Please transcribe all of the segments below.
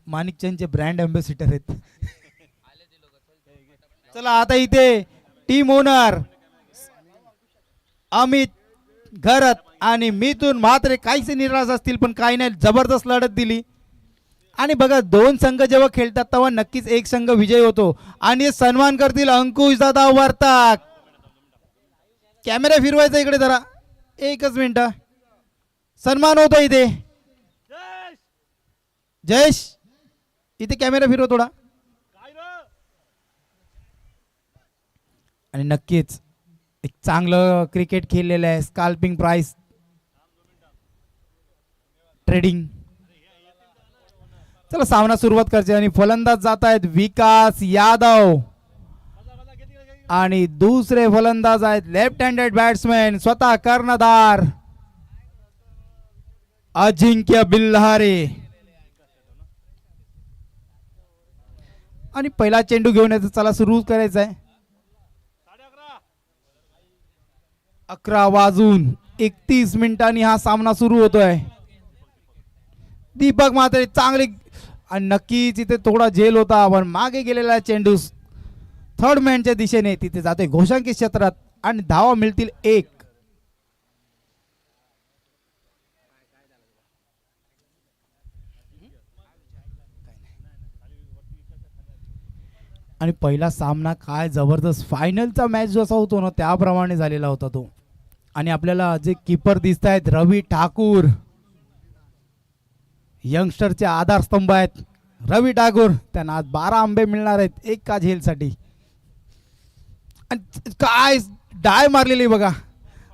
माणिकचंदचे brand ambassador आहेत. चला आता इथे टीम ओनर अमित घरत आणि मिथून म्हात्रे काहीसे निराश असतील पण काही नाही, जबरदस्त लढत दिली. आणि बघा दोन संघ जेव्हा खेळतात तेव्हा नक्कीच एक संघ विजय होतो. आणि सन्मान करतील अंकुश दादा वर्तक. कॅमेरा फिरवायचा इकडे जरा, एकच मिनिट. सन्मान होतो इथे. जयेश इथे कॅमेरा फिरव थोडा. आणि नक्कीच एक चांगलं क्रिकेट खेळलेलं आहे. Scalping price trading. चला सामना सुरुवात करायची आणि फलंदाज जात आहेत विकास यादव आणि दुसरे फलंदाज आहेत लेफ्ट हँडेड बॅट्समॅन स्वतः कर्णधार अजिंक्य बिल्हारे. आणि पहिला चेंडू घेऊन यायचा. चला सुरू करायचा आहे. 11:31 हा सामना सुरू होतोय. दीपक म्हात्रे चांगले आणि नक्कीच इथे थोडा झेल होता पण मागे गेलेला चेंडू थर्ड मॅनच्या दिशेने तिथे जातोय घोषांकी क्षेत्रात आणि धावा मिळतील 1. आणि पहिला सामना काय जबरदस्त फायनलचा मॅच जसा होतो ना त्याप्रमाणे झालेला होता तो. आणि आपल्याला जे कीपर दिसत आहेत रवी ठाकूर, यंगस्टरचे आधारस्तंभ आहेत रवी ठाकूर. त्यांना आज 12 आंबे मिळणार आहेत एका झेलसाठी. आणि काय डाय मारलेली बघा.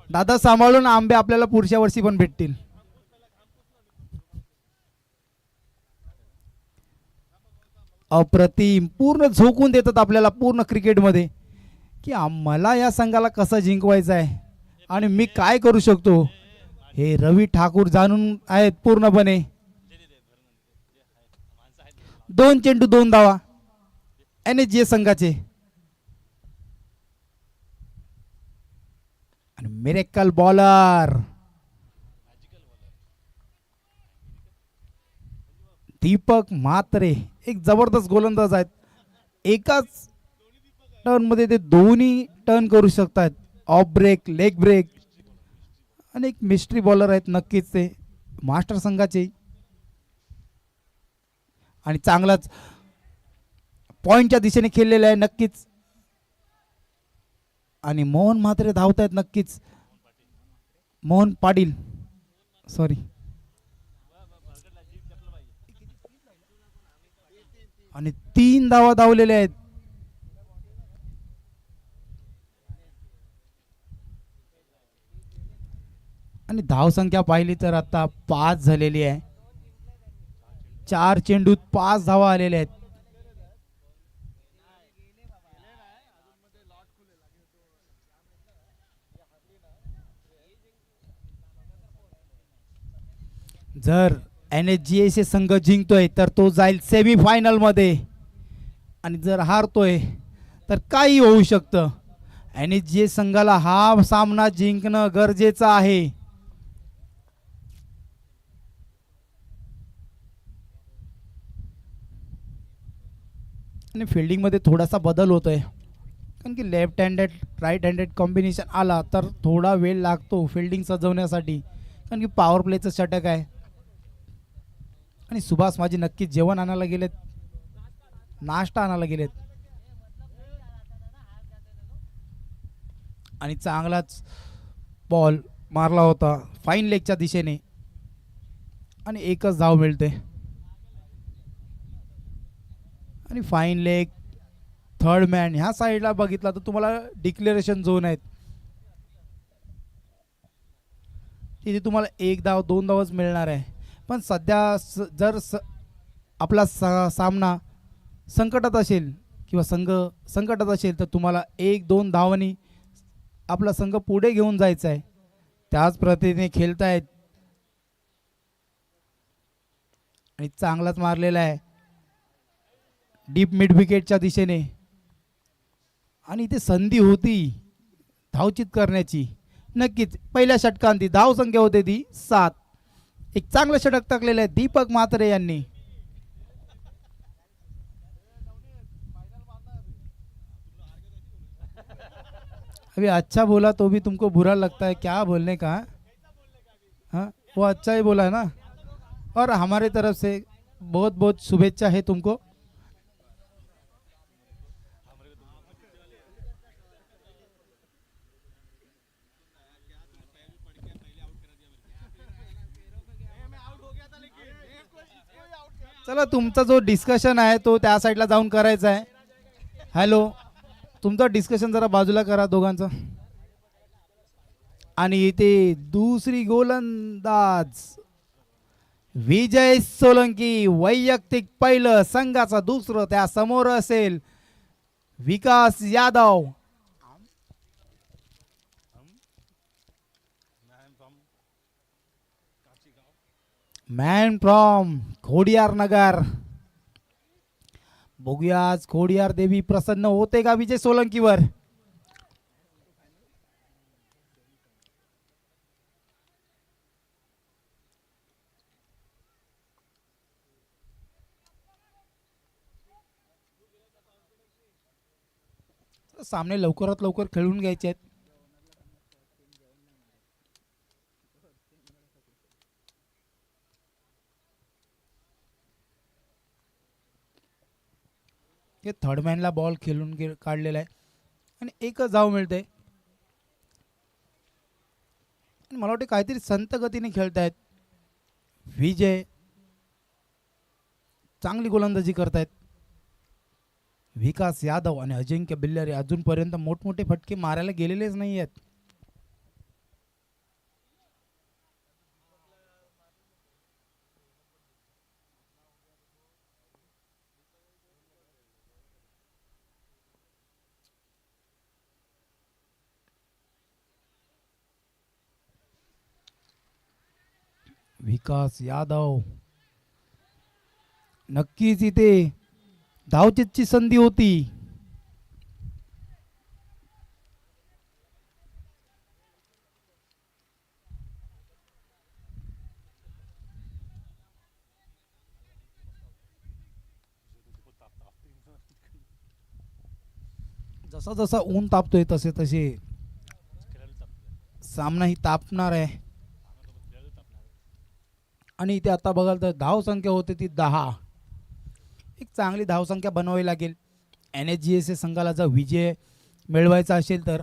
दादा सांभाळून, आंबे आपल्याला पुढच्या वर्षी पण भेटतील. अप्रतिम. पूर्ण झोकून देतात आपल्याला पूर्ण क्रिकेटमध्ये की मला या संघाला कसं जिंकवायचं आहे आणि मी काय करू शकतो. हे रवी ठाकूर जाणून आहेत पूर्णपणे. 2 चेंडू 2 धावा NSGS संघाचे. आणि मिरेकल बॉलर दीपक म्हात्रे एक जबरदस्त गोलंदाज आहेत. एकाच टर्न मध्ये ते दोन्ही टर्न करू शकतात. Of break, leg break. आणि एक मिस्ट्री बॉलर आहेत नक्कीच ते मास्टर संघाचे. आणि चांगलाच पॉइंटच्या दिशेने खेळलेले आहे नक्कीच. आणि मोहन म्हात्रे धावत आहेत नक्कीच. मोहन पाटील सॉरी. आणि 3 धावा धावलेले आहेत. आणि धावसंख्या पाहिली तर आता 5 झालेली आहे. 4 चेंडूत 5 धावा आलेल्या आहेत. जर NSGS संघ जिंकतोय तर तो जाईल सेमीफायनल मध्ये आणि जर हारतोय तर काही होऊ शकतं. NSGS संघाला हा सामना जिंकणं गरजेचं आहे. आणि फिल्डिंग मध्ये थोडासा बदल होतोय कारण की left handed right handed combination आला तर थोडा वेळ लागतो फिल्डिंग सजवण्यासाठी कारण की पॉवर प्लेचं षटक आहे. आणि सुभाष माझे नक्कीच जेवण आणायला गेलेत, नाश्ता आणायला गेलेत. आणि चांगलाच बॉल मारला होता फाईन लेगच्या दिशेने आणि एकच धाव मिळते. आणि फाईन लेग थर्ड मॅन ह्या साईडला बघितला तर तुम्हाला डिक्लेरेशन झोन आहेत. तिथे तुम्हाला 1 धाव 2 धावच मिळणार आहे. पण सध्या जर आपला सामना संकटात असेल किंवा संघ संकटात असेल तर तुम्हाला 1-2 धावांनी आपला संघ पुढे घेऊन जायचा आहे. त्याच पद्धतीने खेळतायत आणि चांगलाच मारलेला आहे डीप मिड विकेटच्या दिशेने. आणि इथे संधी होती धावचित करण्याची नक्कीच पहिल्या षटकांती धाव संख्या होते ती 7. एक चांगलं षटक टाकलेलं आहे दीपक म्हात्रे यांनी. अभी अच्छा बोला तो भी तुमको बुरा लगता है क्या बोलने का? हाँ वो अच्छा ही बोला है ना. और हमारे तरफ से बहुत बहुत शुभेच्छा है तुमको. चला तुमचा जो डिस्कशन आहे तो त्या साईडला जाऊन करायचा आहे. हॅलो तुमचं डिस्कशन जरा बाजूला करा दोघांचं. आणि इथे दुसरी गोलंदाज विजय सोलंकी वैयक्तिक पहिलं संघाचा दुसरं त्या समोर असेल विकास यादव. मॅन फ्रॉम खोडियार नगर. बघूया आज खोडियार देवी प्रसन्न होते का विजय सोलंकीवर. सामने लवकरात लवकर खेळून घ्यायचे आहेत. हे थर्ड मॅनला बॉल खेळून काढलेला आहे आणि एकच धाव मिळते. मला वाटते काहीतरी संत गतीने खेळतायत. विजय चांगली गोलंदाजी करतायत. विकास यादव आणि अजिंक्य बिल्लारे अजूनपर्यंत मोठमोठे फटके मारायला गेलेलेच नाही आहेत. विकास यादव नक्कीच इथे धावचीची संधी होती. जसा जसा ऊन तापतोय तसे तसे सामनाही तापणार आहे. आणि इथे आता बघाल तर धाव संख्या होते ती 10. एक चांगली धावसंख्या बनवावी लागेल NSGSA संघाला जर विजय मिळवायचा असेल तर.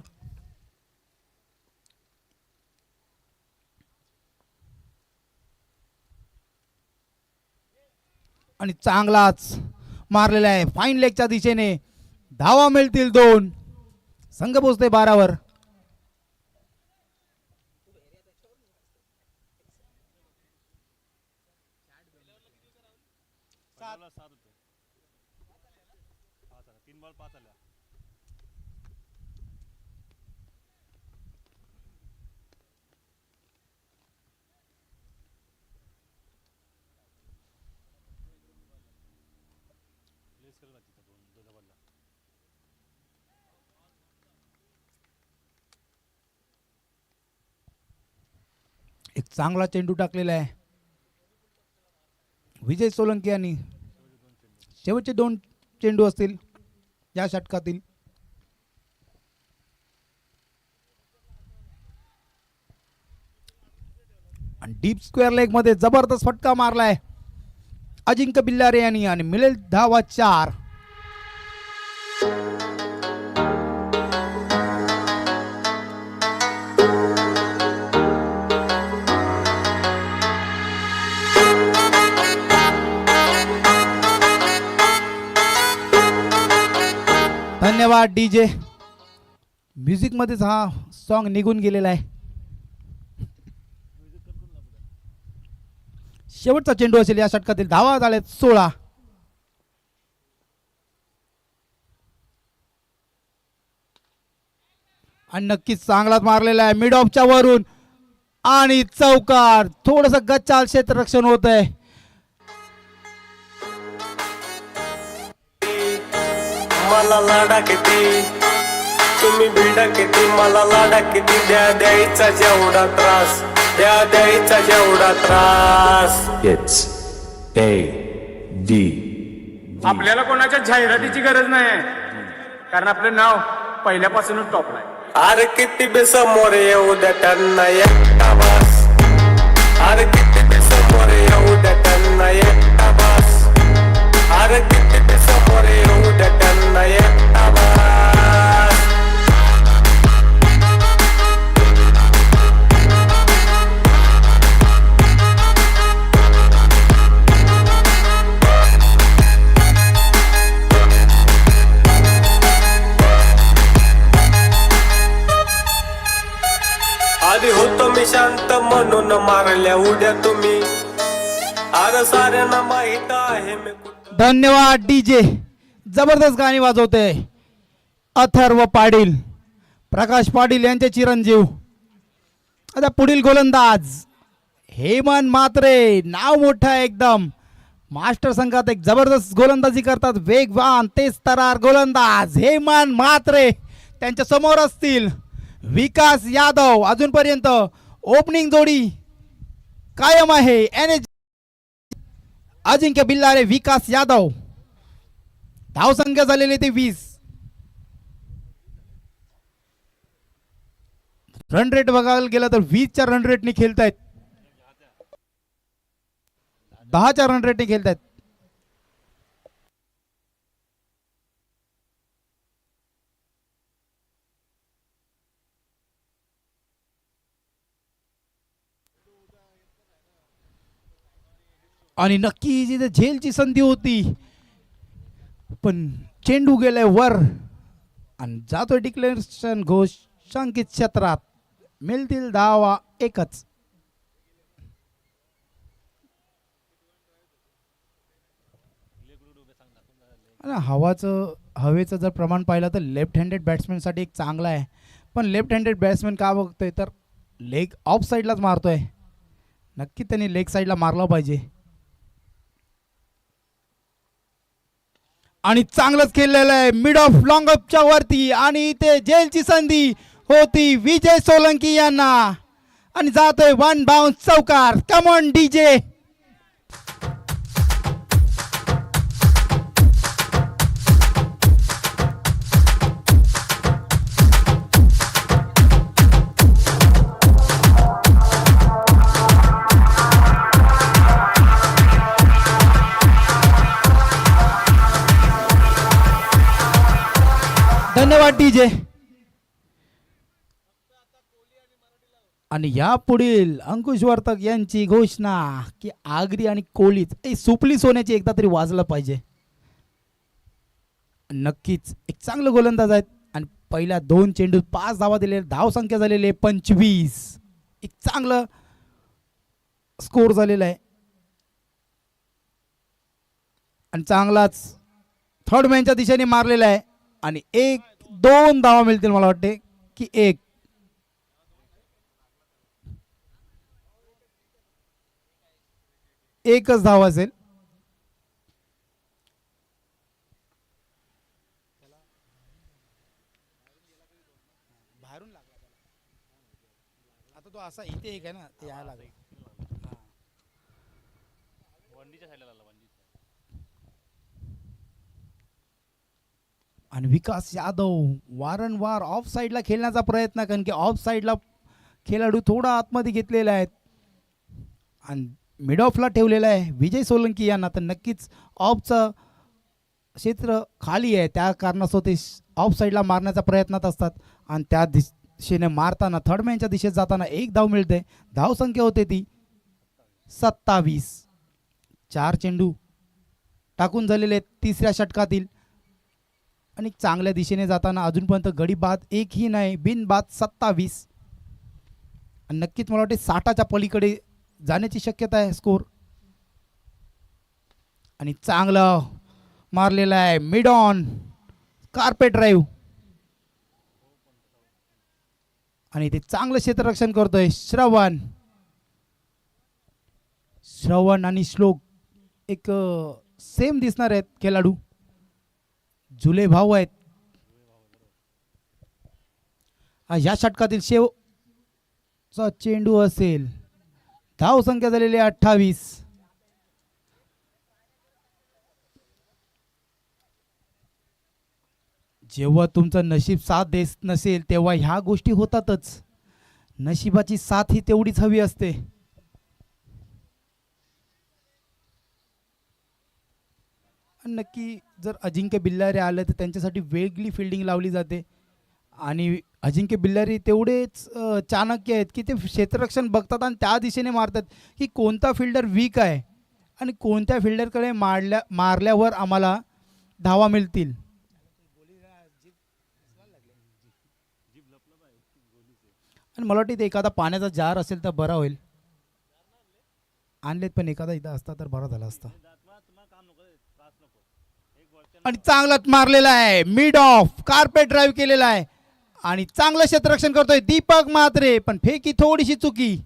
आणि चांगलाच मारलेला आहे फाईन लेगच्या दिशेने. धावा मिळतील 2. संघ पोहोचते 12वर. एक चांगला चेंडू टाकलेला आहे विजय सोलंकी यांनी. शेवटचे 2 चेंडू असतील या षटकातील. आणि डीप स्क्वेअर लेग मध्ये जबरदस्त फटका मारलाय अजिंक्य बिल्लारे यांनी आणि मिळेल धावा 4. धन्यवाद डीजे. म्युझिक मध्येच हा सॉन्ग निघून गेलेला आहे. शेवटचा चेंडू असेल या षटकातील. धावा झाल्यात 16. आणि नक्कीच चांगलाच मारलेला आहे मिड ऑफच्या वरून आणि चौकार. थोडस गच्चाल क्षेत्ररक्षण होत आहे. मला लाडा किती तुम्ही भिडा किती मला लाडा किती द्यायचा जेवढा त्रास द्यायचा जेवढा त्रास. It's A D. आपल्याला कोणाच्या जाहिरातीची गरज नाही आहे, कारण आपलं नाव पहिल्यापासूनच टॉपला आहे. अरे किती बी समोर येऊ द्या त्यांना एकटा बस. अरे किती बी समोर येऊ द्या त्यांना एकटा बस. अरे किती बी समोर येऊ द्या त्यांना एकटा बस. आधी होतो मी शांत म्हणून मारल्या उड्या तुम्ही. अरे साऱ्यांना माहित आहे मी धन्यवाद डीजे. जबरदस्त गाणी वाजवते अथर्व पाटील, प्रकाश पाटील यांचे चिरंजीव. आता पुढील गोलंदाज हेमंत म्हात्रे, नाव मोठं आहे एकदम. मास्टर संघात एक जबरदस्त गोलंदाजी करतात, वेगवान तेज तरार गोलंदाज हेमंत म्हात्रे. त्यांच्या समोर असतील विकास यादव. अजूनपर्यंत ओपनिंग जोडी कायम आहे. अजिंक्य बिल्लारे, विकास यादव. धावसंख्या झालेली ते 20. रन रेट बघायला गेलं तर 20च्या रन रेटने खेळतायत, 10च्या रन रेटने खेळतायत. आणि नक्की जिथे झेलची संधी होती, पण चेंडू गेलाय वर आणि जातोय डिक्लेरेशन घोष. शंकित क्षेत्रात मिळतील धावा एकच. हवेचं जर प्रमाण पाहिलं तर लेफ्ट हँडेड बॅट्समॅनसाठी एक चांगला आहे, पण लेफ्ट हँडेड बॅट्समॅन का बघतोय तर लेग ऑफ साईडलाच मारतोय. नक्की त्यांनी लेग साईडला मारला पाहिजे. आणि चांगलंच खेळलेलं आहे मिड ऑफ लॉंग अपच्या वरती, आणि इथे जेलची संधी होती विजय सोलंकी यांना, आणि जातोय वन बाउन्स चौकार. Come on DJ. धन्यवाद डीजे. आणि या पुढील अंकुश वर्तक यांची घोषणा की आगरी आणि कोहलीच सुपली सोन्याची एकदा तरी वाजलं पाहिजे. नक्कीच एक चांगलं गोलंदाज आहेत, आणि पहिल्या 2 चेंडूत 5 धावा दिले, धाव संख्या झालेली आहे 25. एक चांगलं स्कोर झालेला आहे, आणि चांगलाच थर्ड मॅनच्या दिशेने मारलेला आहे. आणि 1-2 धावा मिळतील, मला वाटते की एकच धाव असेल. बाहेरून लागला आता तो असा इथे एक आहे ना, ते यायला लागेल. आणि विकास यादव वारंवार ऑफ साईडला खेळण्याचा प्रयत्न, कारण की ऑफ साईडला खेळाडू थोडा आतमध्ये घेतलेला आहेत आणि मिड ऑफला ठेवलेला आहे विजय सोलंकी यांना. तर नक्कीच ऑफचं क्षेत्र खाली आहे, त्या कारणास्तव ते ऑफ साईडला मारण्याच्या प्रयत्नात असतात, आणि त्या दिशेने मारताना थर्ड मॅनच्या दिशेत जाताना 1 धाव मिळते. धाव संख्या होते ती 27. 4 चेंडू टाकून झालेले आहेत तिसऱ्या षटकातील, आणि चांगल्या दिशेने जाताना अजूनपर्यंत गडी बाद एकही नाही, बिन बाद 27. आणि नक्कीच मला वाटते 60च्या पलीकडे जाण्याची शक्यता आहे स्कोर. आणि चांगलं मारलेलं आहे मिड ऑन कार्पेट ड्राईव्ह, आणि ते चांगलं क्षेत्ररक्षण करतोय श्रवण आणि श्लोक. एक सेम दिसणार आहेत खेळाडू, जुले भाऊ आहेत. ह्या षटकातील शेवटचा चेंडू असेल. धाव संख्या झालेली आहे 28. जेव्हा तुमचं नशीब साथ देत नसेल तेव्हा ह्या गोष्टी होतातच. नशिबाची साथ ही तेवढीच हवी असते. आणि नक्की जर अजिंक्य बिल्लारे आले तर त्यांच्यासाठी वेगळी फिल्डिंग लावली जाते. आणि अजिंक्य बिल्लारी तेवढेच चाणक्य आहेत की ते क्षेत्ररक्षण बघतात आणि त्या दिशेने मारतात की कोणता फिल्डर वीक आहे आणि कोणत्या फिल्डरकडे मारल्यावर आम्हाला धावा मिळतील. आणि मला वाटतं एखादा पाण्याचा जार असेल तर बरा होईल. आणलेत पण एखादा इथं असता तर बरा झाला असता. आणि चांगलाच मारलेला आहे. मिड ऑफ कार्पेट ड्राईव्ह केलेला आहे आणि चांगलं क्षेत्ररक्षण करतोय दीपक म्हात्रे. पण फेकी थोडीशी चुकी.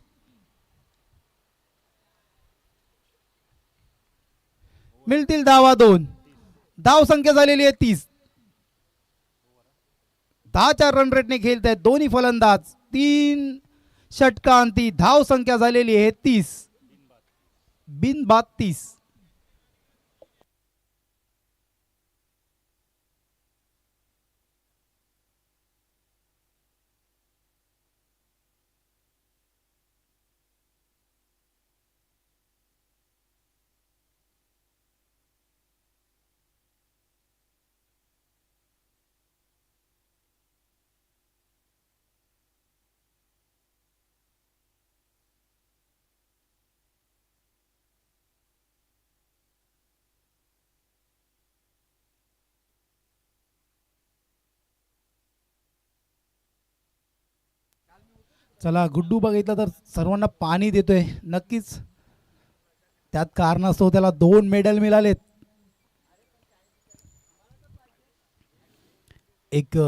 मिळतील धावा 2. धाव संख्या झालेली आहे 30. 10च्या रन रेटने खेळत आहेत दोन्ही फलंदाज. 3 षटकांती धाव संख्या झालेली आहे 30. बिनबाद 30. चला गुड्डू बघितलं तर सर्वांना पाणी देतोय. नक्कीच त्यात कारणास्तव त्याला 2 मेडल मिळालेत. एक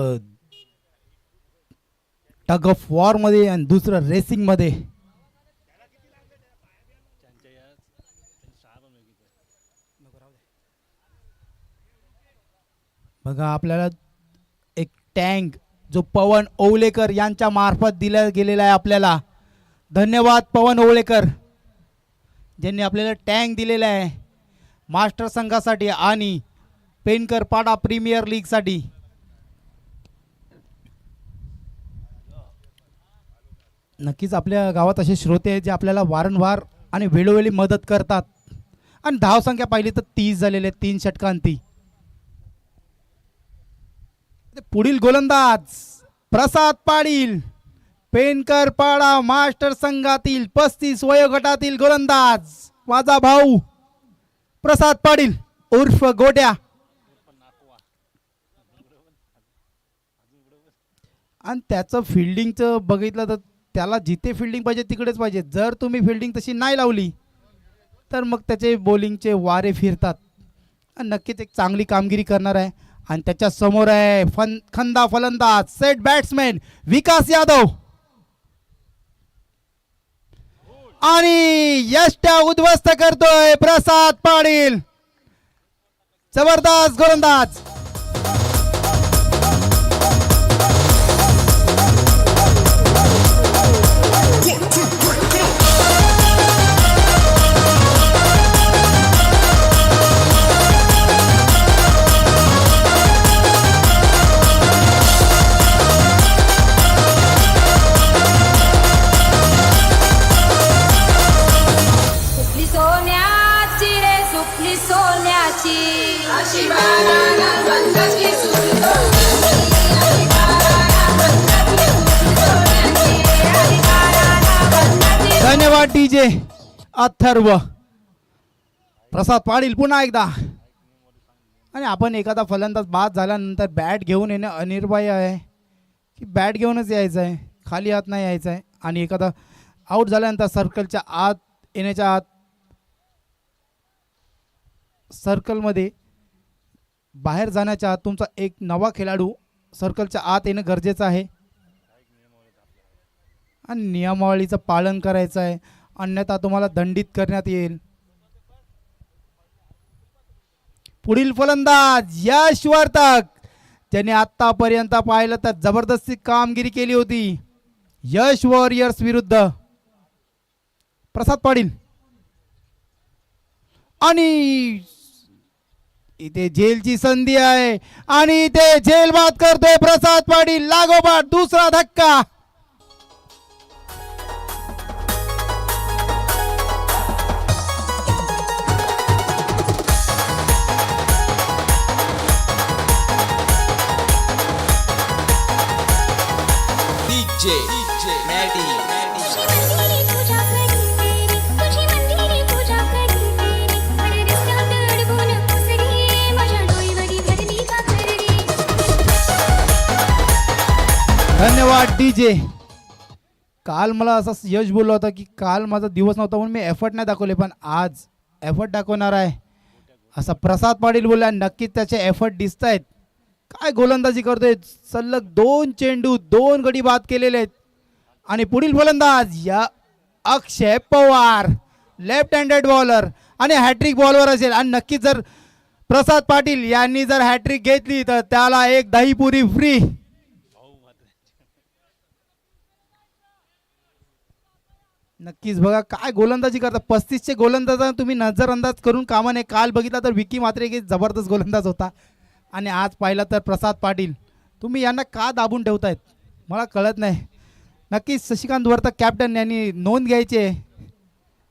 टग ऑफ वॉर मध्ये आणि दुसरं रेसिंग मध्ये. बघा आपल्याला एक टँक जो पवन ओवलेकर यांच्या मार्फत दिला गेलेला आहे आपल्याला. धन्यवाद पवन ओवलेकर ज्यांनी आपल्याला टँक दिलेला आहे मास्टर संघासाठी आणि पेनकर पाडा प्रीमियर लीग साठी. नक्कीच आपल्या गावात असे श्रोते आहेत जे आपल्याला वारंवार आणि वेळोवेळी मदत करतात. आणि धाव संख्या पाहिली तर 30 झालेले 3 षटकांती. पुढील गोलंदाज प्रसाद पाटील पेनकर पाडा मास्टर संघातील 35 वयोगटातील गोलंदाज माझा भाऊ प्रसाद पाटील उर्फ गोट्या. आणि त्याचं फिल्डिंगचं बघितलं तर त्याला जिथे फिल्डिंग पाहिजे तिकडेच पाहिजे. जर तुम्ही फिल्डिंग तशी नाही लावली तर मग त्याचे बॉलिंगचे वारे फिरतात. आणि नक्कीच एक चांगली कामगिरी करणार आहे. आणि त्याच्या समोर आहे खंदा फलंदाज सेट बॅट्समॅन विकास यादव. आणि यष्ट्या उद्ध्वस्त करतोय प्रसाद पाटील. जबरदस्त गोलंदाज. धन्यवाद डीजे अथर्व. प्रसाद पाटील पुन्हा एकदा. आणि आपण एखादा फलंदाज बाद झाल्यानंतर बॅट घेऊन येणं अनिवार्य आहे की बॅट घेऊनच यायचं आहे, खाली हात नाही यायचं आहे. आणि एखादा आउट झाल्यानंतर सर्कलच्या आत येण्याच्या आत सर्कलमध्ये बाहेर जाण्याच्या आत तुमचा एक नवा खेळाडू सर्कलच्या आत येणं गरजेचं आहे आणि नियमावलीचं पालन करायचं आहे, अन्यथा तुम्हाला दंडित करण्यात येईल. पुढील फलंदाज यश वर्तक ज्याने आतापर्यंत पाहिलं तर जबरदस्ती कामगिरी केली होती यश वॉरियर्स विरुद्ध प्रसाद पाटील. आणि इथे जेलची संधी आहे आणि इथे जेल बाद करतोय प्रसाद पाटील. लागोपाठ दुसरा धक्का. धन्यवाद डीजे. काल मला असं यश बोलला होता की काल माझा दिवस नव्हता म्हणून मी एफर्ट नाही दाखवले, पण आज एफर्ट दाखवणार आहे असा प्रसाद पाटील बोलला. नक्कीच त्याचे एफर्ट दिसत आहेत. काय गोलंदाजी करतोय. सलग 2 चेंडू 2 गडी बाद केलेले आहेत. आणि पुढील गोलंदाज या अक्षय पवार लेफ्ट हँडेड बॉलर आणि हॅट्रिक बॉलवर असेल. आणि नक्कीच जर प्रसाद पाटील यांनी जर हॅट्रिक घेतली तर त्याला एक दहीपुरी फ्री. नक्कीच बघा काय गोलंदाजी करतात. 35चे गोलंदाज तुम्ही नजरअंदाज करून कामा नये. काल बघितला तर विकी मात्रे एक जबरदस्त गोलंदाज होता आणि आज पाहिला तर प्रसाद पाटील. तुम्ही यांना का दाबून ठेवतायत मला कळत नाही. नक्कीच शशिकांत वर्तक कॅप्टन यांनी नोंद घ्यायची आहे.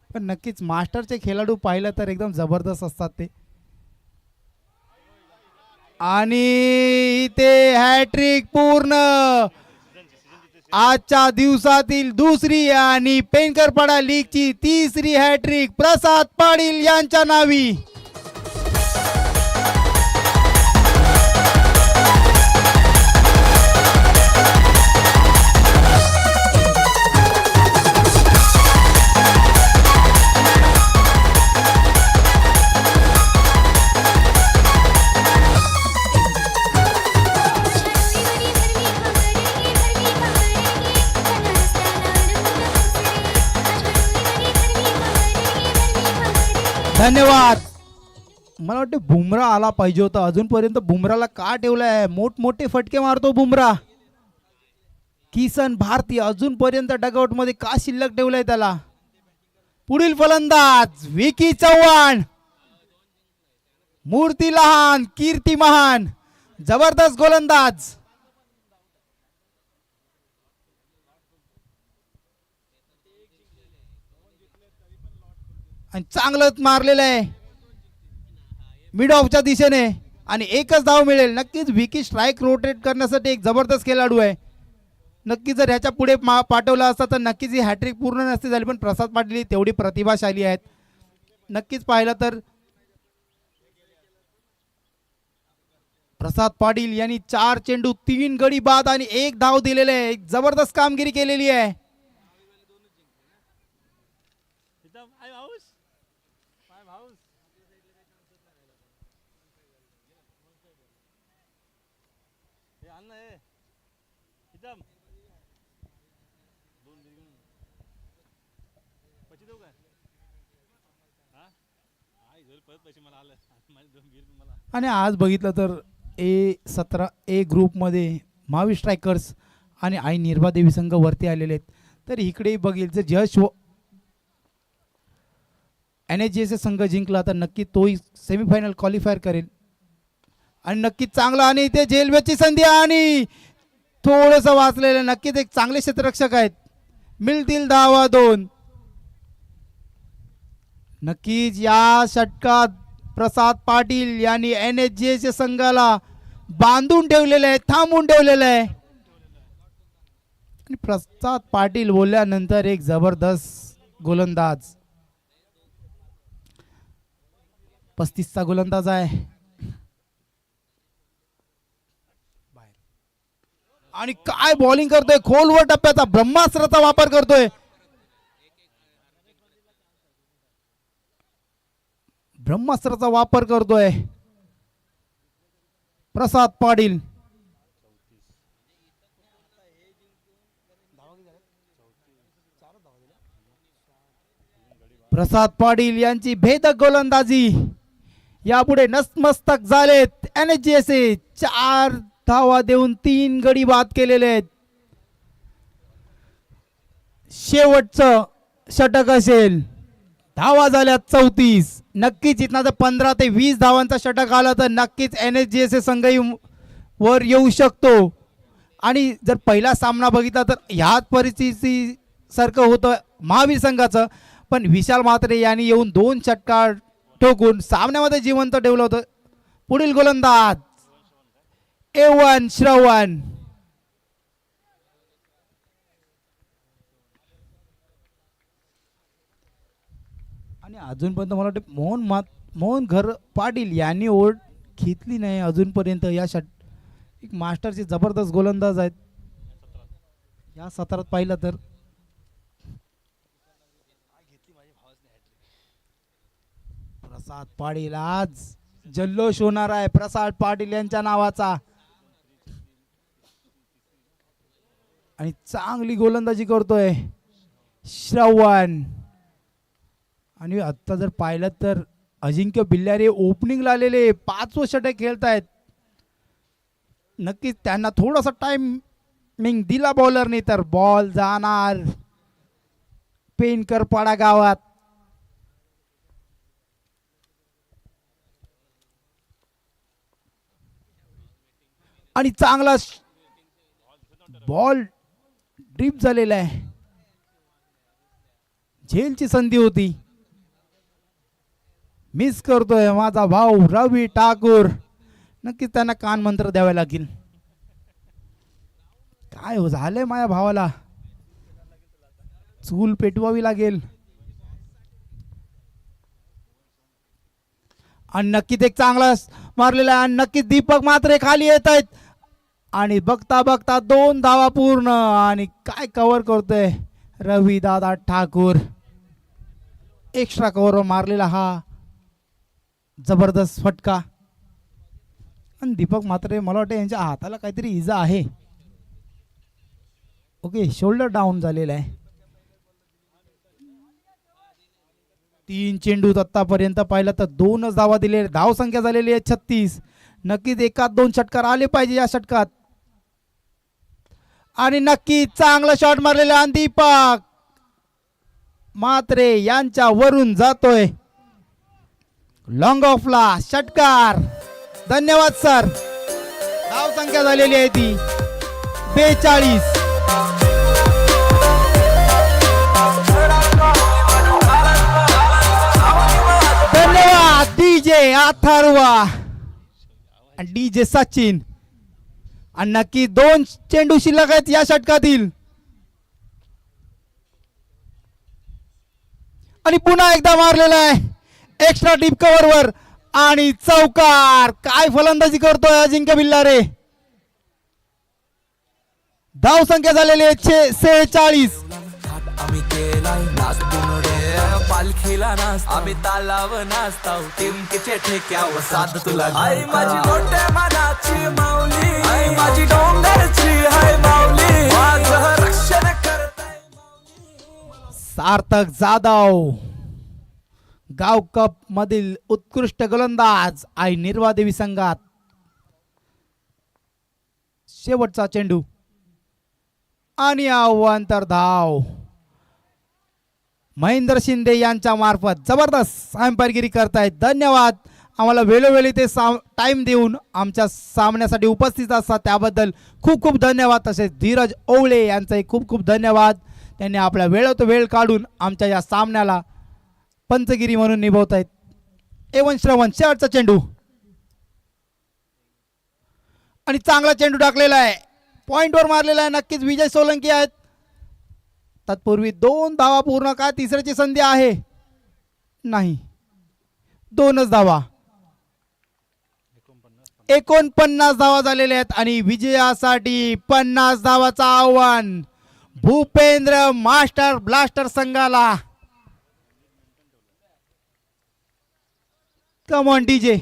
पण नक्कीच मास्टरचे खेळाडू पाहिलं तर एकदम जबरदस्त असतात ते. आणि इथे हॅट्रिक पूर्ण. आजच्या दिवसातील दुसरी आणि पेनकरपाडा लीगची तिसरी हॅट्रिक प्रसाद पाटील यांच्या नावी. धन्यवाद. मला वाटतं बुमरा आला पाहिजे होता. अजूनपर्यंत बुमराला का ठेवलाय. मोठमोठे फटके मारतो बुमरा. किसन भारती अजूनपर्यंत डगआउट मध्ये का शिल्लक ठेवलाय त्याला. पुढील फलंदाज विकी चव्हाण. मूर्ती लहान कीर्ती महान. जबरदस्त गोलंदाज. आणि चांगलंच मारलेलं आहे मिड ऑफच्या दिशेने आणि एकच धाव मिळेल. नक्कीच विकी स्ट्राईक रोटेट करण्यासाठी एक जबरदस्त खेळाडू आहे. नक्कीच जर ह्याच्या पुढे पाठवला असता तर नक्कीच ही हॅट्रिक पूर्ण नसती झाली. पण प्रसाद पाटील तेवढी प्रतिभाशाली आहेत. नक्कीच पाहिलं तर प्रसाद पाटील यांनी 4 चेंडू 3 गडी बाद आणि 1 धाव दिलेले आहे. एक जबरदस्त कामगिरी केलेली आहे. आणि आज बघितलं तर A17 ग्रुपमध्ये महावीर स्ट्रायकर्स आणि आई निर्भा देवी संघ वरती आलेले आहेत. तर इकडे बघितलं जर यश NHGS संघ जिंकला तर नक्की तोही सेमीफायनल क्वालिफायर करेल. आणि नक्कीच चांगला. आणि इथे जेलवेची संधी आणि थोडंसं वाचलेलं. नक्कीच एक चांगले क्षेत्ररक्षक आहेत. मिळतील धावा 2. नक्कीच या षटकात प्रसाद पाटील यांनी NHGS संघाला बांधून ठेवलेलं आहे. थांबून ठेवलेलं आहे. आणि प्रसाद पाटील बोलल्यानंतर एक जबरदस्त गोलंदाज 35चा गोलंदाज आहे. आणि काय बॉलिंग करतोय. खोलवर टप्प्याचा ब्रह्मास्त्राचा वापर करतोय. ब्रह्मास्त्राचा वापर करतोय प्रसाद पाटील. प्रसाद पाटील यांची भेदक गोलंदाजी यापुढे नतमस्तक झालेत NHGS. 4 धावा देऊन 3 गडी बाद केलेले आहेत. शेवटचं षटक असेल. धावा झाल्या 34. नक्कीच इथनं जर 15 ते 20 धावांचा षटक आला तर नक्कीच NSGSA संघही वर येऊ शकतो. आणि जर पहिला सामना बघितला तर ह्याच परिस्थिती सारखं होतं महावीर संघाचं, पण विशाल म्हात्रे यांनी येऊन 2 षटकार ठोकून सामन्यामध्ये जिवंत ठेवलं होतं. पुढील गोलंदाज A1 श्रवण. आणि अजूनपर्यंत मला वाटतं मोहन घर पाटील यांनी ओढ घेतली नाही अजूनपर्यंत. या एक मास्टरचे जबरदस्त गोलंदाज आहेत या सत्रात पाहिलं तर. प्रसाद पाटील आज जल्लोष होणार आहे प्रसाद पाटील यांच्या नावाचा. आणि चांगली गोलंदाजी करतोय श्रवण. आणि आता जर पाहिलं तर अजिंक्य बिल्लारे ओपनिंगला आलेले 5वं षटक खेळतायत. नक्कीच त्यांना थोडासा टाइमिंग दिला बॉलरने तर बॉल जाणार पेनकरपाडा गावात. आणि चांगला बॉल ड्रिप झालेला आहे. झेलची संधी होती. मिस करतोय माझा भाऊ रवी ठाकूर. नक्कीच त्यांना कान मंत्र द्यावे लागेल. काय हो झालंय माझ्या भावाला, चूल पेटवावी लागेल. आणि नक्कीच एक चांगला मारलेला आहे. नक्कीच दीपक म्हात्रे खाली येत आहेत. आणि बघता बघता 2 धावा पूर्ण. आणि काय कव्हर करतोय रवी दादा ठाकूर. एक्स्ट्रा कव्हर मारलेला हा जबरदस्त फटका. आणि दीपक म्हात्रे मला वाटतं यांच्या हाताला काहीतरी इजा आहे. ओके, शोल्डर डाऊन झालेला आहे. 3 चेंडूत आतापर्यंत पाहिलं तर 2च धावा दिले. धाव संख्या झालेली आहे 36. नक्कीच 1-2 षटकार आले पाहिजे या षटकात. आणि नक्की चांगला शॉट मारलेला आणि दीपक म्हात्रे यांच्या वरून जातोय लॉंग ऑफला षटकार. धन्यवाद सर. धाव संख्या झालेली आहे ती 42. धन्यवाद DJ अथर्वा आणि DJ सचिन. आणि नक्की 2 चेंडू शिल्लक आहेत या षटकातील. आणि पुन्हा एकदा मारलेला आहे एक्स्ट्रा डीप कव्हर वर. आणि चौकार. काय फलंदाजी करतोय अजिंक्य बिल्लारे. धाव संख्या झालेली आहे 46. आम्ही केलाय नाचतून रे पालखीला नाचतो आम्ही तालाव नाचताव टिमकीचे ठेक्यावर साध तुला आई माझी मोठ्या मनाची माऊली आई माझी डोंगरची हाय माऊली माझं रक्षण करताय. सार्थक जाधव गाव कप मधील उत्कृष्ट गोलंदाज आई निर्वादेवी संघात. शेवटचा चेंडू आणि अवांतर धाव महेंद्र शिंदे यांच्या मार्फत जबरदस्त अंपायरगिरी करतायत. धन्यवाद. आम्हाला वेळोवेळी ते टाइम देऊन आमच्या सामन्यासाठी उपस्थित असतात त्याबद्दल खूप खूप धन्यवाद. तसेच धीरज ओवळे यांचाही खूप खूप धन्यवाद. त्यांनी आपल्या वेळात वेळ काढून आमच्या या सामन्याला पंचगिरी म्हणून निभवत आहेत. A1 श्रवण शेवटचा चेंडू आणि चांगला चेंडू टाकलेला आहे. पॉइंटवर मारलेला आहे. नक्कीच विजय सोलंकी आहेत. तत्पूर्वी 2 धावा पूर्ण. काय तिसऱ्याची संधी आहे नाही. 2च धावा. 49 धावा झालेल्या आहेत. आणि विजयासाठी 50 धावाचं आव्हान भूपेंद्र मास्टर ब्लास्टर संघाला. Come on DJ.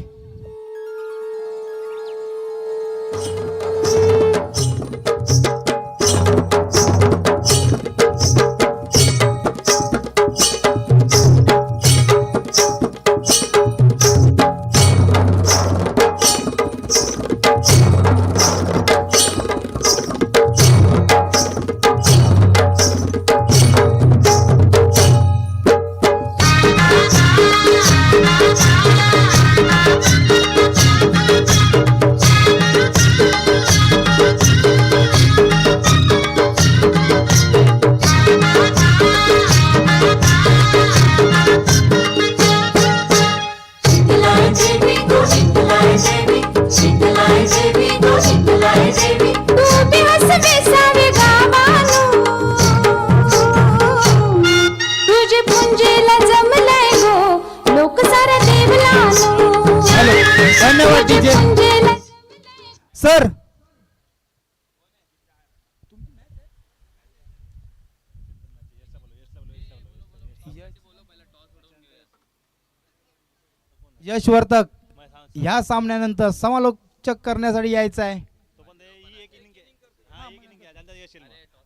यशवर्धक या सामन्यानंतर समालोचक करण्यासाठी यायचं आहे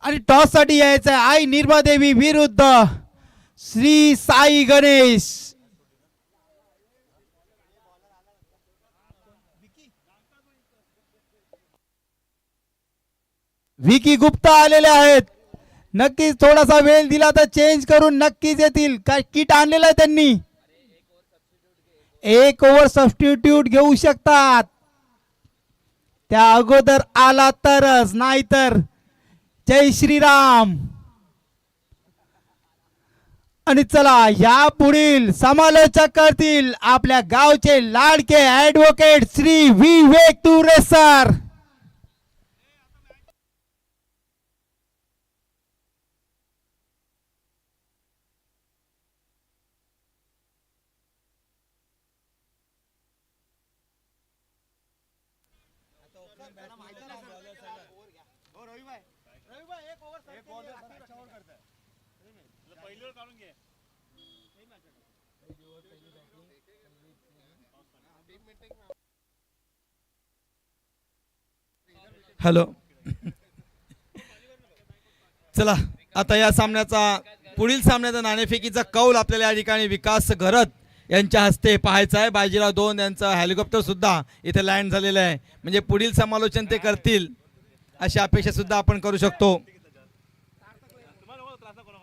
आणि टॉस साठी यायचं आहे आई निर्भा देवी विरुद्ध श्री साई गणेश. विकी गुप्ता आलेले आहेत. नक्कीच थोडासा वेळ दिला तर चेंज करून नक्कीच येतील. काय किट आणलेलं आहे त्यांनी. एक ओव्हर सबस्टिट्यूट घेऊ शकतात. त्या अगोदर आला तरच, नाहीतर जय श्रीराम. आणि चला या पुढील समालोचक करतील आपल्या गावचे लाडके ऍडव्होकेट श्री विवेक तुरे सर. हॅलो. चला आता या सामन्याचा पुढील सामन्याचा नाणेफेकीचा कौल आपल्याला या ठिकाणी विकास घरत यांच्या हस्ते पाहायचा आहे. बाजीराव 2 यांचा हेलिकॉप्टर सुद्धा इथे लँड झालेलं आहे. म्हणजे पुढील समालोचन ते करतील अशी अपेक्षा सुद्धा आपण करू शकतो.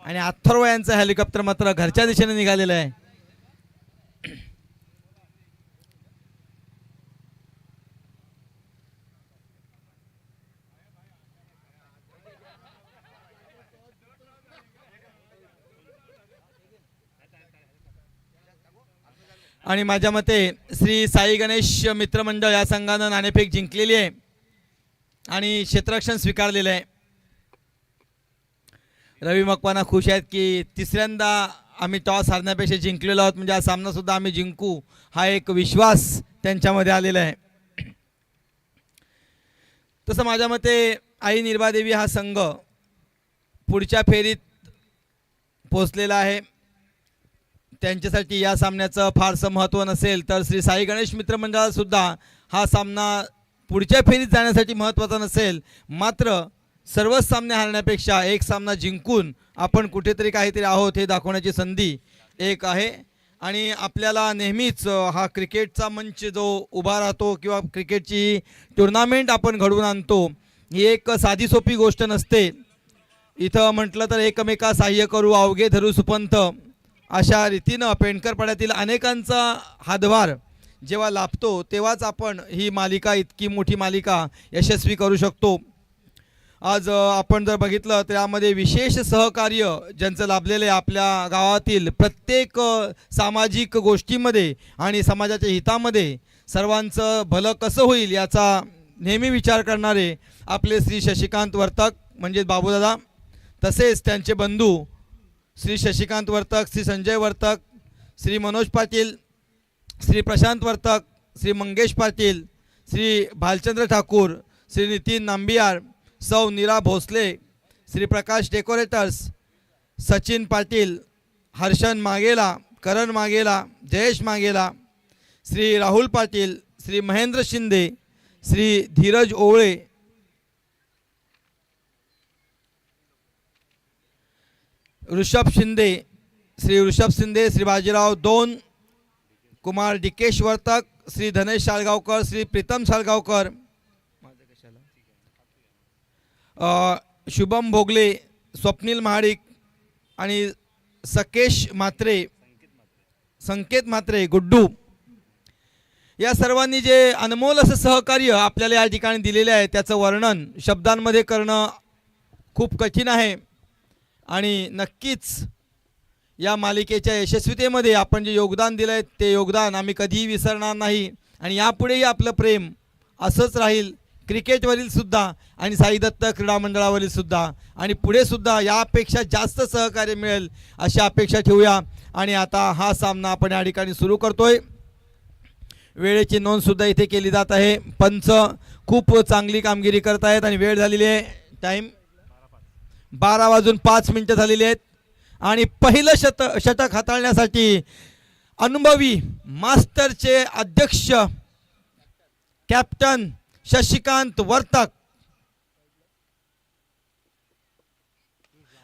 आणि अथर्व यांचं हेलिकॉप्टर मात्र घरच्या दिशेने निघालेलं आहे. आणि माझ्या मते श्री साई गणेश मित्रमंडळ या संघानं नाणेफेक जिंकलेली आहे आणि क्षेत्ररक्षण स्वीकारलेलं आहे. रवी मकवाना खुश आहेत की तिसऱ्यांदा आम्ही टॉस हारण्यापेक्षा जिंकलेलो आहोत. म्हणजे हा सामना सुद्धा आम्ही जिंकू हा एक विश्वास त्यांच्यामध्ये आलेला आहे. तसं माझ्या मते आई निर्भादेवी हा संघ पुढच्या फेरीत पोचलेला आहे. त्यांच्यासाठी या सामन्याचं फारसं महत्त्व नसेल तर श्री साई गणेश मित्रमंडळाला सुद्धा हा सामना पुढच्या फेरीत जाण्यासाठी महत्त्वाचा नसेल. मात्र सर्वच सामने हारण्यापेक्षा एक सामना जिंकून आपण कुठेतरी काहीतरी आहोत हे दाखवण्याची संधी एक आहे. आणि आपल्याला नेहमीच हा क्रिकेटचा मंच जो उभा राहतो किंवा क्रिकेटची टुर्नामेंट आपण घडवून आणतो ही एक साधी सोपी गोष्ट नसते. इथं म्हटलं तर एकमेका सहाय्य करू अवघे धरू सुपंथ अशा रीतीनं पेंडकरपाड्यातील अनेकांचा हातभार जेव्हा लाभतो तेव्हाच आपण ही मालिका इतकी मोठी मालिका यशस्वी करू शकतो. आज आपण जर बघितलं तर यामध्ये विशेष सहकार्य ज्यांचं लाभलेलं आहे आपल्या गावातील प्रत्येक सामाजिक गोष्टीमध्ये आणि समाजाच्या हितामध्ये सर्वांचं भलं कसं होईल याचा नेहमी विचार करणारे आपले श्री शशिकांत वर्तक म्हणजे बाबूदादा, तसेच त्यांचे बंधू श्री शशिकांत वर्तक, श्री संजय वर्तक, श्री मनोज पाटील, श्री प्रशांत वर्तक, श्री मंगेश पाटील, श्री भालचंद्र ठाकूर, श्री नितीन नांबियार, सौ नीरा भोसले, श्री प्रकाश डेकोरेटर्स, सचिन पाटील, हर्षन मागेला, करण मागेला, जयेश मागेला, श्री राहुल पाटील, श्री महेंद्र शिंदे, श्री धीरज ओवळे, ऋषभ शिंदे, श्री ऋषभ शिंदे, श्री बाजीराव 2, कुमार डिकेश वर्तक, श्री धनेश शाळगावकर, श्री प्रीतम शाळगावकर, शुभम भोगले, स्वप्नील महाडिक आणि सकेश म्हात्रे, संकेत म्हात्रे, गुड्डू या सर्वांनी जे अनमोल असं सहकार्य आपल्याला या ठिकाणी दिलेले आहे त्याचं वर्णन शब्दांमध्ये करणं खूप कठीण आहे. आणि नक्कीच या मालिकेच्या यशस्वीतेमध्ये आपण जे योगदान दिलं आहे ते योगदान आम्ही कधीही विसरणार नाही. आणि यापुढेही आपलं प्रेम असंच राहील क्रिकेटवरील सुद्धा आणि साई दत्त क्रीडा मंडळावरील सुद्धा. आणि पुढे सुद्धा यापेक्षा जास्त सहकार्य मिळेल अशी अपेक्षा ठेवूया. आणि आता हा सामना आपण या ठिकाणी सुरू करतोय. वेळेची नोंदसुद्धा इथे केली जात आहे. पंच खूप चांगली कामगिरी करत आहेत आणि वेळ झालेली आहे. टाईम 12 वाजून 5 मिनिटं झालेली आहेत. आणि पहिलं षटक हाताळण्यासाठी अनुभवी मास्टरचे अध्यक्ष कॅप्टन शशिकांत वर्तक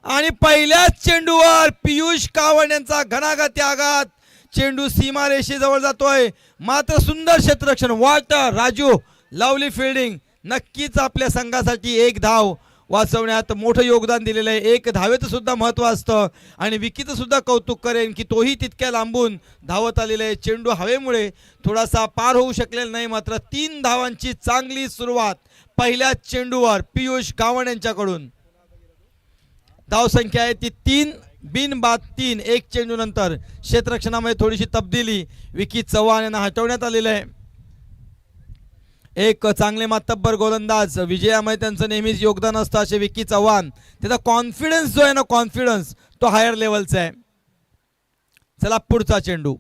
आणि पहिल्याच चेंडूवर पियुष कावड यांचा घणाघाती आघात. चेंडू सीमारेषेजवळ जातोय, मात्र सुंदर क्षेत्ररक्षण. Water Raju, lovely fielding. नक्कीच आपल्या संघासाठी एक धाव वाचवण्यात मोठं योगदान दिलेलं आहे. एक धावेचं सुद्धा महत्त्व असतं आणि विकीचं सुद्धा कौतुक करेन की तोही तितक्या लांबून धावत आलेला आहे. चेंडू हवेमुळे थोडासा पार होऊ शकलेला नाही, मात्र 3 धावांची चांगली सुरुवात पहिल्याच चेंडूवर पियुष कावड यांच्याकडून. धावसंख्या आहे ती 3 बिनबाद 3. एक चेंडू नंतर क्षेत्ररक्षणामध्ये थोडीशी तब्दिली विकी चव्हाण यांना हटवण्यात आलेलं आहे. एक चांगले मातब्बर गोलंदाज, विजयामध्ये त्यांचं नेहमीच योगदान असतं असे विकी चव्हाण. त्याचा कॉन्फिडन्स जो आहे ना, कॉन्फिडन्स तो हायर लेवलचा आहे. चला पुढचा चेंडू.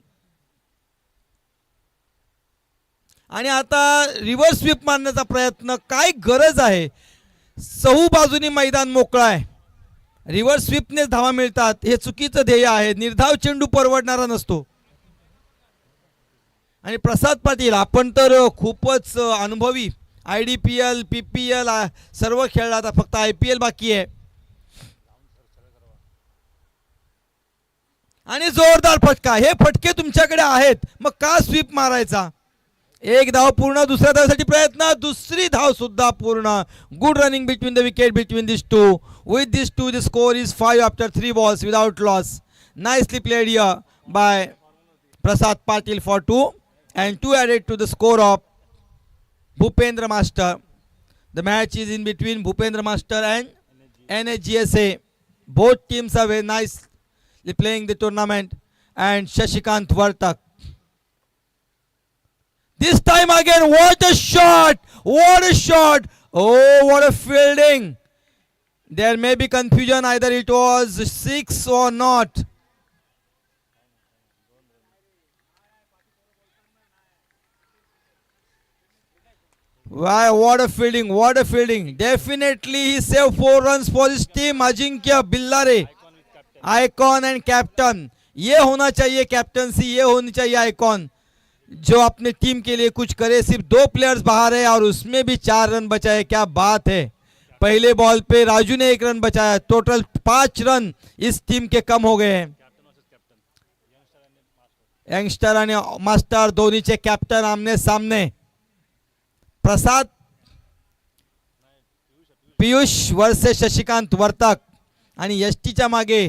आणि आता रिव्हर्स स्वीप मारण्याचा प्रयत्न. काय गरज आहे, चहू बाजूनी मैदान मोकळा आहे, रिव्हर्स स्वीपनेच धावा मिळतात, हे चुकीचं ध्येय आहे. निर्धाव चेंडू परवडणारा नसतो. आणि प्रसाद पाटील, आपण तर खूपच अनुभवी, IDPL PPL सर्व खेळला, आता फक्त IPL बाकी आहे. आणि जोरदार फटका. हे फटके तुमच्याकडे आहेत, मग का स्वीप मारायचा. एक धाव पूर्ण, दुसऱ्या धावासाठी प्रयत्न, दुसरी धाव सुद्धा पूर्ण. Good running between the wicket between this to. With this to the score is 5 after 3 balls without loss. Nicely played here bye Prasad Patil for 2 and 2 added to the score of Bhupendra Master. The match is in between Bhupendra Master and NHGSA. Both teams are very nicely playing the tournament. And Shashikant Vartak. This time again, what a shot! What a shot! Oh, what a fielding! There may be confusion, either it was 6 or not. Why, what a fielding, what a fielding. Definitely he saved 4 runs for his team. Ajinkya Billare, icon and captain. ये होना चाहिए captaincy, ये होनी चाहिए icon, जो अपने team के लिए कुछ करे. सिर्फ 2 प्लेयर्स बाहर है और उसमें भी 4 रन बचाए. क्या बात है. पहले बॉल पे राजू ने 1 रन बचाया. टोटल 5 रन इस टीम के कम हो गए हैं. यंगस्टर आणि मास्टर दोन्हीचे कॅप्टन आमने सामने. प्रसाद पियुष वर्सेस शशिकांत वर्तक आणि यष्टीच्या मागे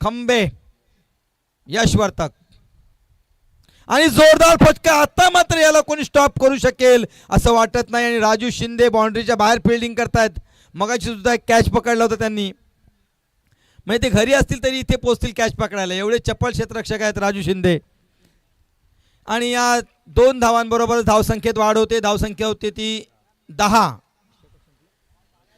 खंबे यश वर्तक. आणि जोरदार फटका. आता मात्र याला कोणी स्टॉप करू शकेल असं वाटत नाही. आणि राजू शिंदे बाउंड्रीच्या बाहेर फिल्डिंग करतायत. मगाशी सुद्धा कॅच पकडला होता त्यांनी, म्हणजे ते घरी असतील तरी इथे पोहोचतील कॅच पकडायला, एवढे चपळ क्षेत्ररक्षक आहेत राजू शिंदे. आणि या 2 धावांबरोबर धावसंख्येत वाढ होते. धावसंख्या होते ती 10.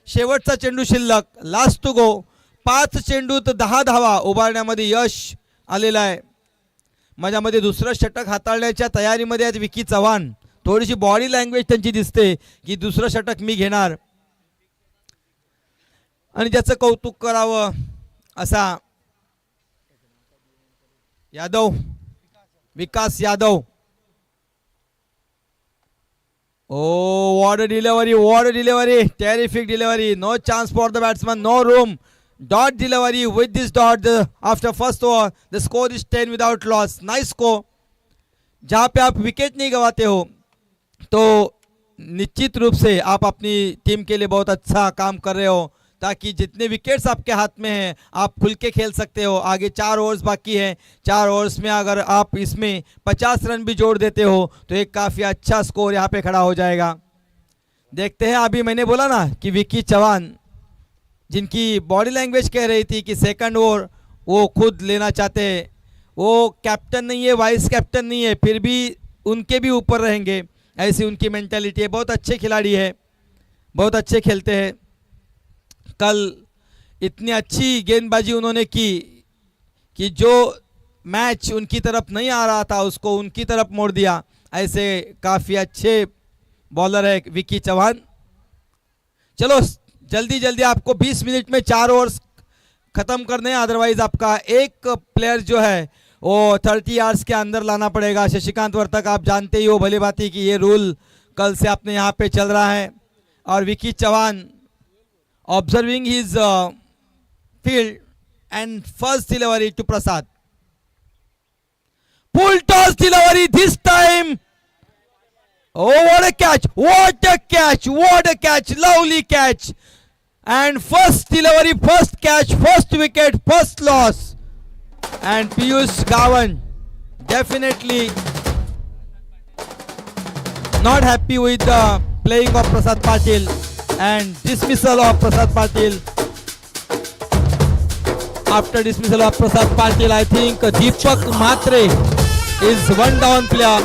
शेवटचा चेंडू शिल्लक, लास्ट टू गो. 5 चेंडूत 10 धावा उभारण्यामध्ये यश आलेलं आहे. माझ्यामध्ये दुसरं षटक हाताळण्याच्या तयारीमध्ये आहेत विकी चव्हाण. थोडीशी बॉडी लँग्वेज त्यांची दिसते की दुसरं षटक मी घेणार आणि ज्याचं कौतुक करावं असा यादव, विकास Yadav. Oh, what a delivery, what a delivery. Terrific delivery. No chance for the batsman, no room. Dot delivery with this dot after first over. The score is 10 without loss. Nice score. जहाँ पे आप wicket नहीं गवाते हो तो निश्चित रूप से आप अपनी team के लिए बहुत अच्छा काम कर रहे हो, ताकि जितने विकेट्स आपके हाथ में हैं आप खुल के खेल सकते हो. आगे 4 ओवर्स बाकी हैं. 4 ओवर्स में अगर आप इसमें 50 रन भी जोड़ देते हो तो एक काफ़ी अच्छा स्कोर यहाँ पे खड़ा हो जाएगा. देखते हैं. अभी मैंने बोला ना कि विकी चौहान, जिनकी बॉडी लैंग्वेज कह रही थी कि सेकंड ओवर वो खुद लेना चाहते हैं, वो कैप्टन नहीं है, वाइस कैप्टन नहीं है, फिर भी उनके भी ऊपर रहेंगे, ऐसी उनकी मेंटालिटी है. बहुत अच्छे खिलाड़ी है, बहुत अच्छे खेलते हैं. कल इतनी अच्छी गेंदबाजी उन्होंने की कि जो मैच उनकी तरफ नहीं आ रहा था उसको उनकी तरफ मोड़ दिया. ऐसे काफ़ी अच्छे बॉलर है विकी चौहान. चलो जल्दी जल्दी आपको 20 मिनट में 4 ओवर्स ख़त्म करने हैं, अदरवाइज आपका एक प्लेयर जो है वो 30 यार्ड्स के अंदर लाना पड़ेगा। शशिकांत वर्तक आप जानते ही हो भली भांति कि ये रूल कल से अपने यहाँ पे चल रहा है। और Vicky Chauhan observing his field end first delivery to Prasad, full toss delivery this time. Oh, what a catch, what a catch, what a catch, lovely catch. And first delivery, first catch, first wicket, first loss. And Piyush Gawan definitely not happy with the playing of Prasad Patil and dismissal of Prasad Patil. After dismissal of Prasad Patil, I think Deepak Mhatre is one down player.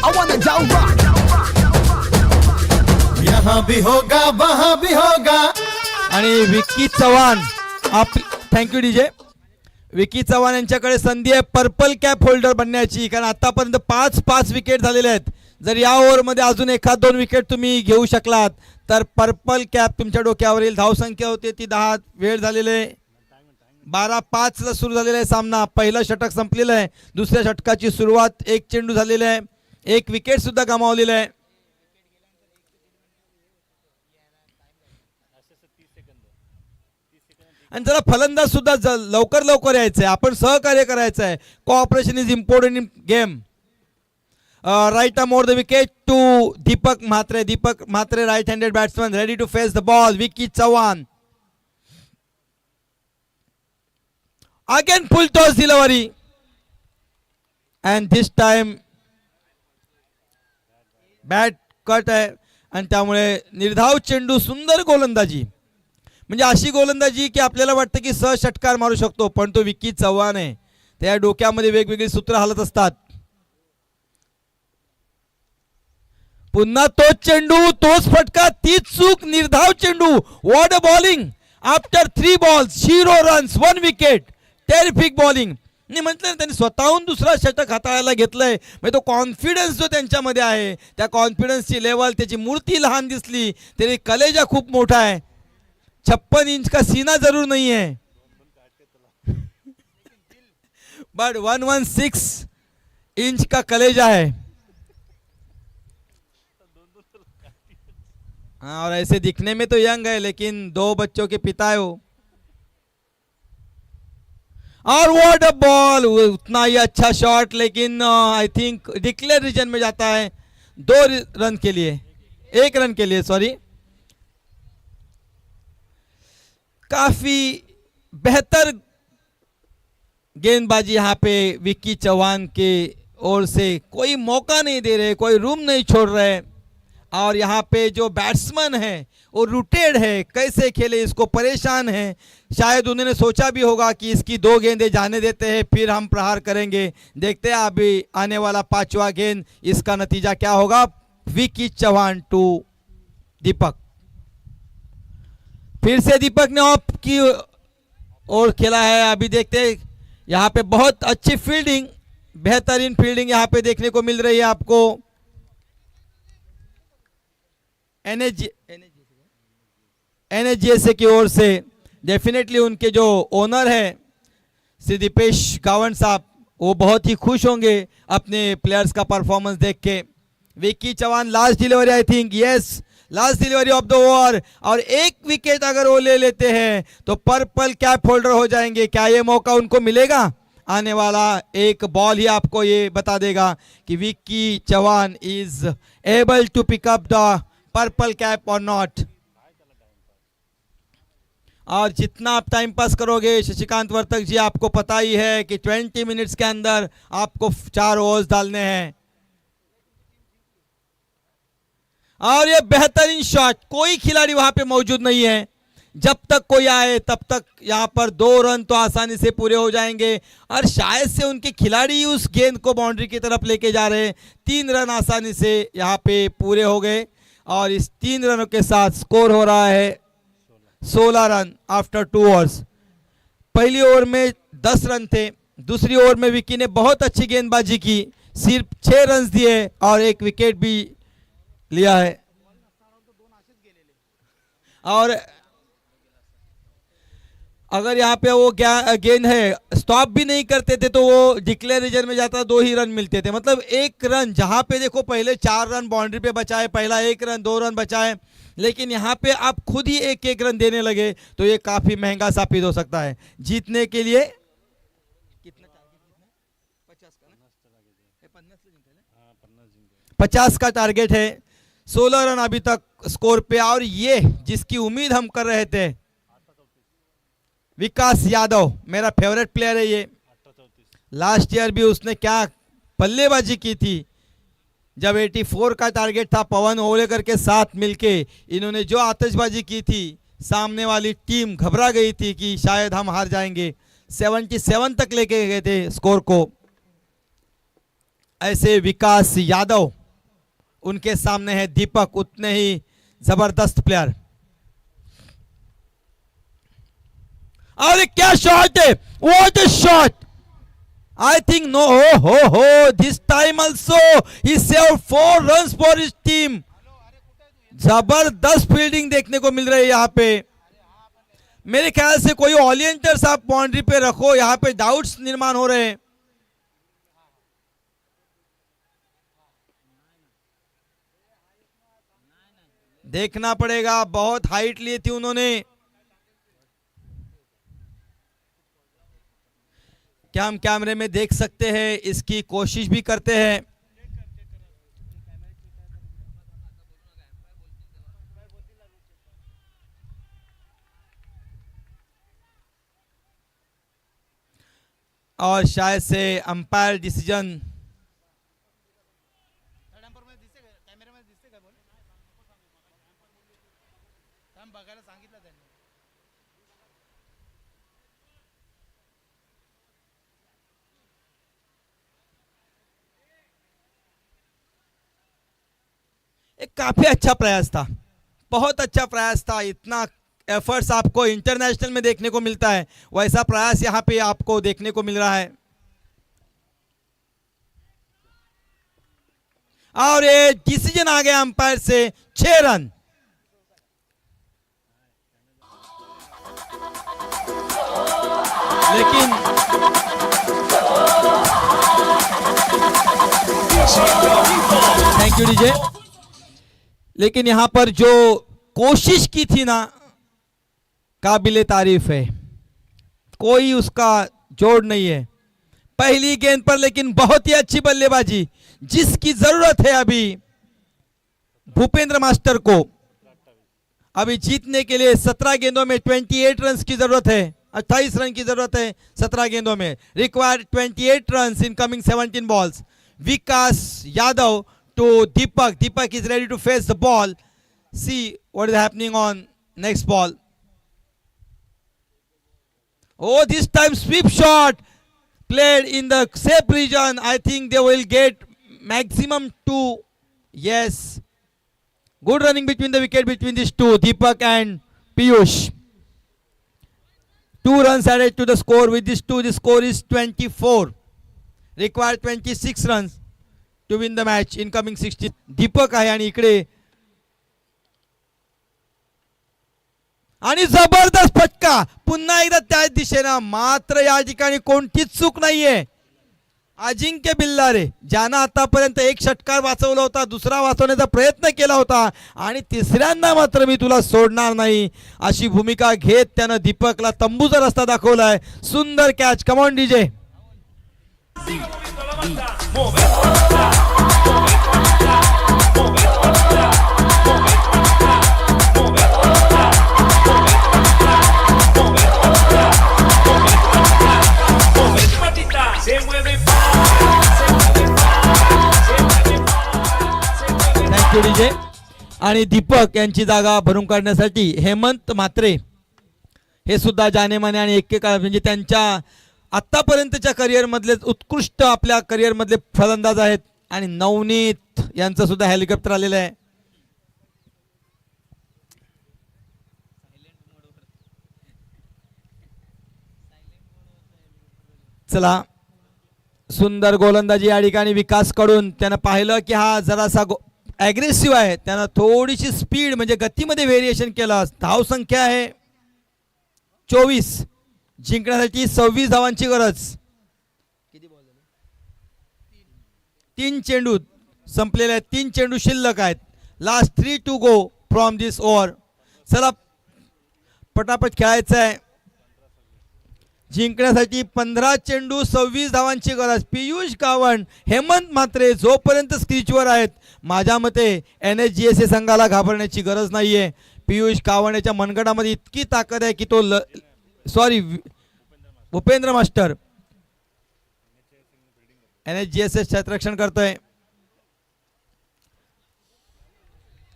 I wanna jump rock. यहाँ भी होगा वहाँ भी होगा. आणि विकी चव्हाण आप thank you DJ. Vicky Chavan यांच्याकडे संधी आहे पर्पल कॅप होल्डर बनण्याची, कारण आतापर्यंत 5 विकेट झालेले आहेत. जर या ओव्हरमध्ये अजून 1-2 विकेट तुम्ही घेऊ शकलात तर पर्पल कॅप तुमच्या डोक्यावर येईल. धावसंख्या होते ती 10. वेळ झालेले 12-5 ला सुरू झालेला आहे सामना. पहिलं षटक संपलेलं आहे. दुसऱ्या षटकाची सुरुवात, एक चेंडू झालेला आहे, एक विकेट सुद्धा गमावलेला आहे. आणि जरा फलंदाज सुद्धा लवकर यायचं आहे. आपण सहकार्य करायचं आहे. Cooperation is important in game. Right arm over the wicket to Deepak Mhatre. Deepak Mhatre, right-handed batsman, ready to face the ball. Vicky Chauhan. Again full toss delivery. And this time bat cut आहे आणि त्यामुळे निर्धाव चेंडू. सुंदर गोलंदाजी, म्हणजे अशी गोलंदाजी की आपल्याला वाटतं की सहज षटकार मारू शकतो, पण तो विकी चव्हाण आहे. त्या डोक्यामध्ये वेगवेगळी सूत्र हलत असतात. पुन्हा तोच चेंडू, तोच फटका, तीच चूक, निर्धाव चेंडू. What a bowling after 3 balls, 0 runs, 1 wicket. Terrific bowling. मी म्हटलं ना, त्यांनी स्वतःहून दुसरा षटक हाताळायला घेतलंय. म्हणजे तो कॉन्फिडन्स जो त्यांच्यामध्ये आहे, त्या कॉन्फिडन्सची लेवल, त्याची मूर्ती लहान दिसली तरी कलेजा खूप मोठा आहे. 56 इंच का सीना जरूर नहीं है, बट 116 इंच का कलेजा है. हाँ, और ऐसे दिखने में तो यंग है लेकिन 2 बच्चों के पिता है वो. और व्हाट अ बॉल, उतना ही अच्छा शॉट, लेकिन आई थिंक डिक्लेयर रीजन में जाता है. 2 रन के लिए, 1 रन के लिए, सॉरी. काफी बेहतर गेंदबाजी यहाँ पे विक्की चौहान के ओर से. कोई मौका नहीं दे रहे, कोई रूम नहीं छोड़ रहे. और यहाँ पे जो बैट्समैन है वो रूटेड है, कैसे खेले इसको परेशान है. शायद उन्होंने सोचा भी होगा कि इसकी 2 गेंदें जाने देते हैं फिर हम प्रहार करेंगे. देखते हैं अभी आने वाला 5वां गेंद, इसका नतीजा क्या होगा. विक्की चौहान टू दीपक. फिर से दीपक ने ऑफ की ओर खेला है. अभी देखते हैं, यहाँ पे बहुत अच्छी फील्डिंग, बेहतरीन फील्डिंग यहाँ पे देखने को मिल रही है आपको. एनएचजीएसए की ओर से डेफिनेटली उनके जो ओनर है श्री दीपेश गावंड साहब, वो बहुत ही खुश होंगे अपने प्लेयर्स का परफॉर्मेंस देख के. Vicky Chauhan last delivery, I think yes, last delivery of the over. और 1 विकेट अगर वो ले लेते हैं तो पर्पल कैप होल्डर हो जाएंगे. क्या ये मौका उनको मिलेगा? आने वाला एक बॉल ही आपको ये बता देगा कि Vicky Chauhan is able to peak up the purple cap और नॉट. और जितना आप टाइम पास करोगे शशिकांत वर्तक जी, आपको पता ही है कि 20 मिनट्स के अंदर आपको 4 ओवर्स डालने हैं. और ये बेहतरीन शॉट, कोई खिलाड़ी वहां पे मौजूद नहीं है. जब तक कोई आए तब तक यहाँ पर 2 रन तो आसानी से पूरे हो जाएंगे. और शायद से उनके खिलाड़ी उस गेंद को बाउंड्री की तरफ लेके जा रहे हैं. 3 रन आसानी से यहाँ पे पूरे हो गए. और इस 3 रनों के साथ स्कोर हो रहा है 16 रन आफ्टर 2 ओवर्स. पहली ओवर में 10 रन थे. दूसरी ओवर में विकी ने बहुत अच्छी गेंदबाजी की, सिर्फ 6 रन दिए और 1 विकेट भी लिया है. और अगर यहाँ पे वो क्या गेंद है स्टॉप भी नहीं करते थे तो वो डिक्लेरेशन में जाता, 2 ही रन मिलते थे। मतलब 1 रन, जहाँ पे देखो पहले 4 रन बाउंड्री पे बचाए, पहला 1 रन 2 रन बचाए, लेकिन यहाँ पे आप खुद ही 1-1 रन देने लगे तो ये काफी महंगा साबित हो सकता है। जीतने के लिए कितना टारगेट, 50 का टारगेट है। 16 रन अभी तक स्कोर पे, और ये जिसकी उम्मीद हम कर रहे थे, विकास यादव मेरा फेवरेट प्लेयर है। ये लास्ट ईयर भी उसने क्या बल्लेबाजी की थी, जब 84 का टारगेट था पवन ओलेकर के साथ मिलके इन्होंने जो आतिशबाजी की थी, सामने वाली टीम घबरा गई थी कि शायद हम हार जाएंगे। 77 तक लेके गए थे स्कोर को। ऐसे विकास यादव, उनके सामने है दीपक, उतने ही जबरदस्त प्लेयर। अरे क्या शॉट है, what a shot! I think no, this time also he saved 4 runs for his team. जबरदस्त फील्डिंग देखने को मिल रही है यहाँ पे। मेरे ख्याल से कोई ऑलियंटर्स आप बाउंड्री पे रखो, यहाँ पे डाउट्स निर्माण हो रहे हैं। देखना पड़ेगा, बहुत हाइट ली थी उन्होंने। क्या हम कैमरे में देख सकते हैं? इसकी कोशिश भी करते हैं। और शायद से अंपायर डिसीजन एक काफी अच्छा प्रयास था, बहुत अच्छा प्रयास था। इतना एफर्ट्स आपको इंटरनेशनल में देखने को मिलता है, वैसा प्रयास यहाँ पे आपको देखने को मिल रहा है। और ये डिसीजन आ गया अंपायर से, 6 रन। लेकिन थैंक यू डीजे। लेकिन यहां पर जो कोशिश की थी ना, काबिले तारीफ है, कोई उसका जोड़ नहीं है पहली गेंद पर। लेकिन बहुत ही अच्छी बल्लेबाजी, जिसकी जरूरत है अभी भूपेंद्र मास्टर को। अभी जीतने के लिए 17 गेंदों में 28 रन की जरूरत है, 28 रन की जरूरत है 17 गेंदों में। Required 28 run in coming 17 balls. Vikas Yadav to Deepak. Deepak is ready to face the ball. See what is happening on next ball. Oh, this time sweep shot played in the safe region. I think they will get maximum 2. Yes. Good running between the wicket between these two, Deepak and Piyush. 2 runs added to the score. With these two, the score is 24. Required 26 runs to win the match in coming 60. Deepak आहे आणि इकडे आणि जबरदस्त फटका पुन्हा एकदा त्याच दिशेनं। मात्र या ठिकाणी कोणतीच चूक नाहीये। अजिंक्य बिल्लारे, ज्यानं आतापर्यंत 1 षटकार वाचवला होता, दुसरा वाचवण्याचा प्रयत्न केला होता आणि तिसऱ्यांदा मात्र मी तुला सोडणार नाही अशी भूमिका घेत त्यानं दीपकला तंबूचा रस्ता दाखवलाय। सुंदर catch, come on DJ. Thank you DJ. आणि दीपक यांची जागा भरून काढण्यासाठी हेमंत म्हात्रे हे सुद्धा जानेमाने आणि एकेकाळ म्हणजे त्यांच्या आतापर्यंतच्या करिअर मधले उत्कृष्ट आपल्या करिअर मधले फलंदाज आहेत। आणि नवनीत यांचं सुद्धा हेलिकॉप्टर आलेलं आहे। चला, सुंदर गोलंदाजी या ठिकाणी विकास कडून त्यानं पाहिलं की हा जरासा ॲग्रेसिव्ह आहे, त्यानं थोडीशी स्पीड म्हणजे गतीमध्ये व्हेरिएशन केलं। धाव संख्या आहे 24। जिंकण्यासाठी 26 धावांची गरज. 3 चेंडू संपलेले आहेत, 3 चेंडू शिल्लक आहेत. Last 3 to go from this over. चला पटापट खेळायचं आहे. जिंकण्यासाठी 15 चेंडू 26 धावांची गरज. पियुष गावण, हेमंत म्हात्रे जोपर्यंत स्क्रीचवर आहेत, माझ्या मते NSGSA संघाला घाबरण्याची गरज नाहीये. पियुष गावण याच्या मनगटामध्ये इतकी ताकद आहे की तो भूपेंद्र मास्टर NSGSA क्षेत्ररक्षण करतोय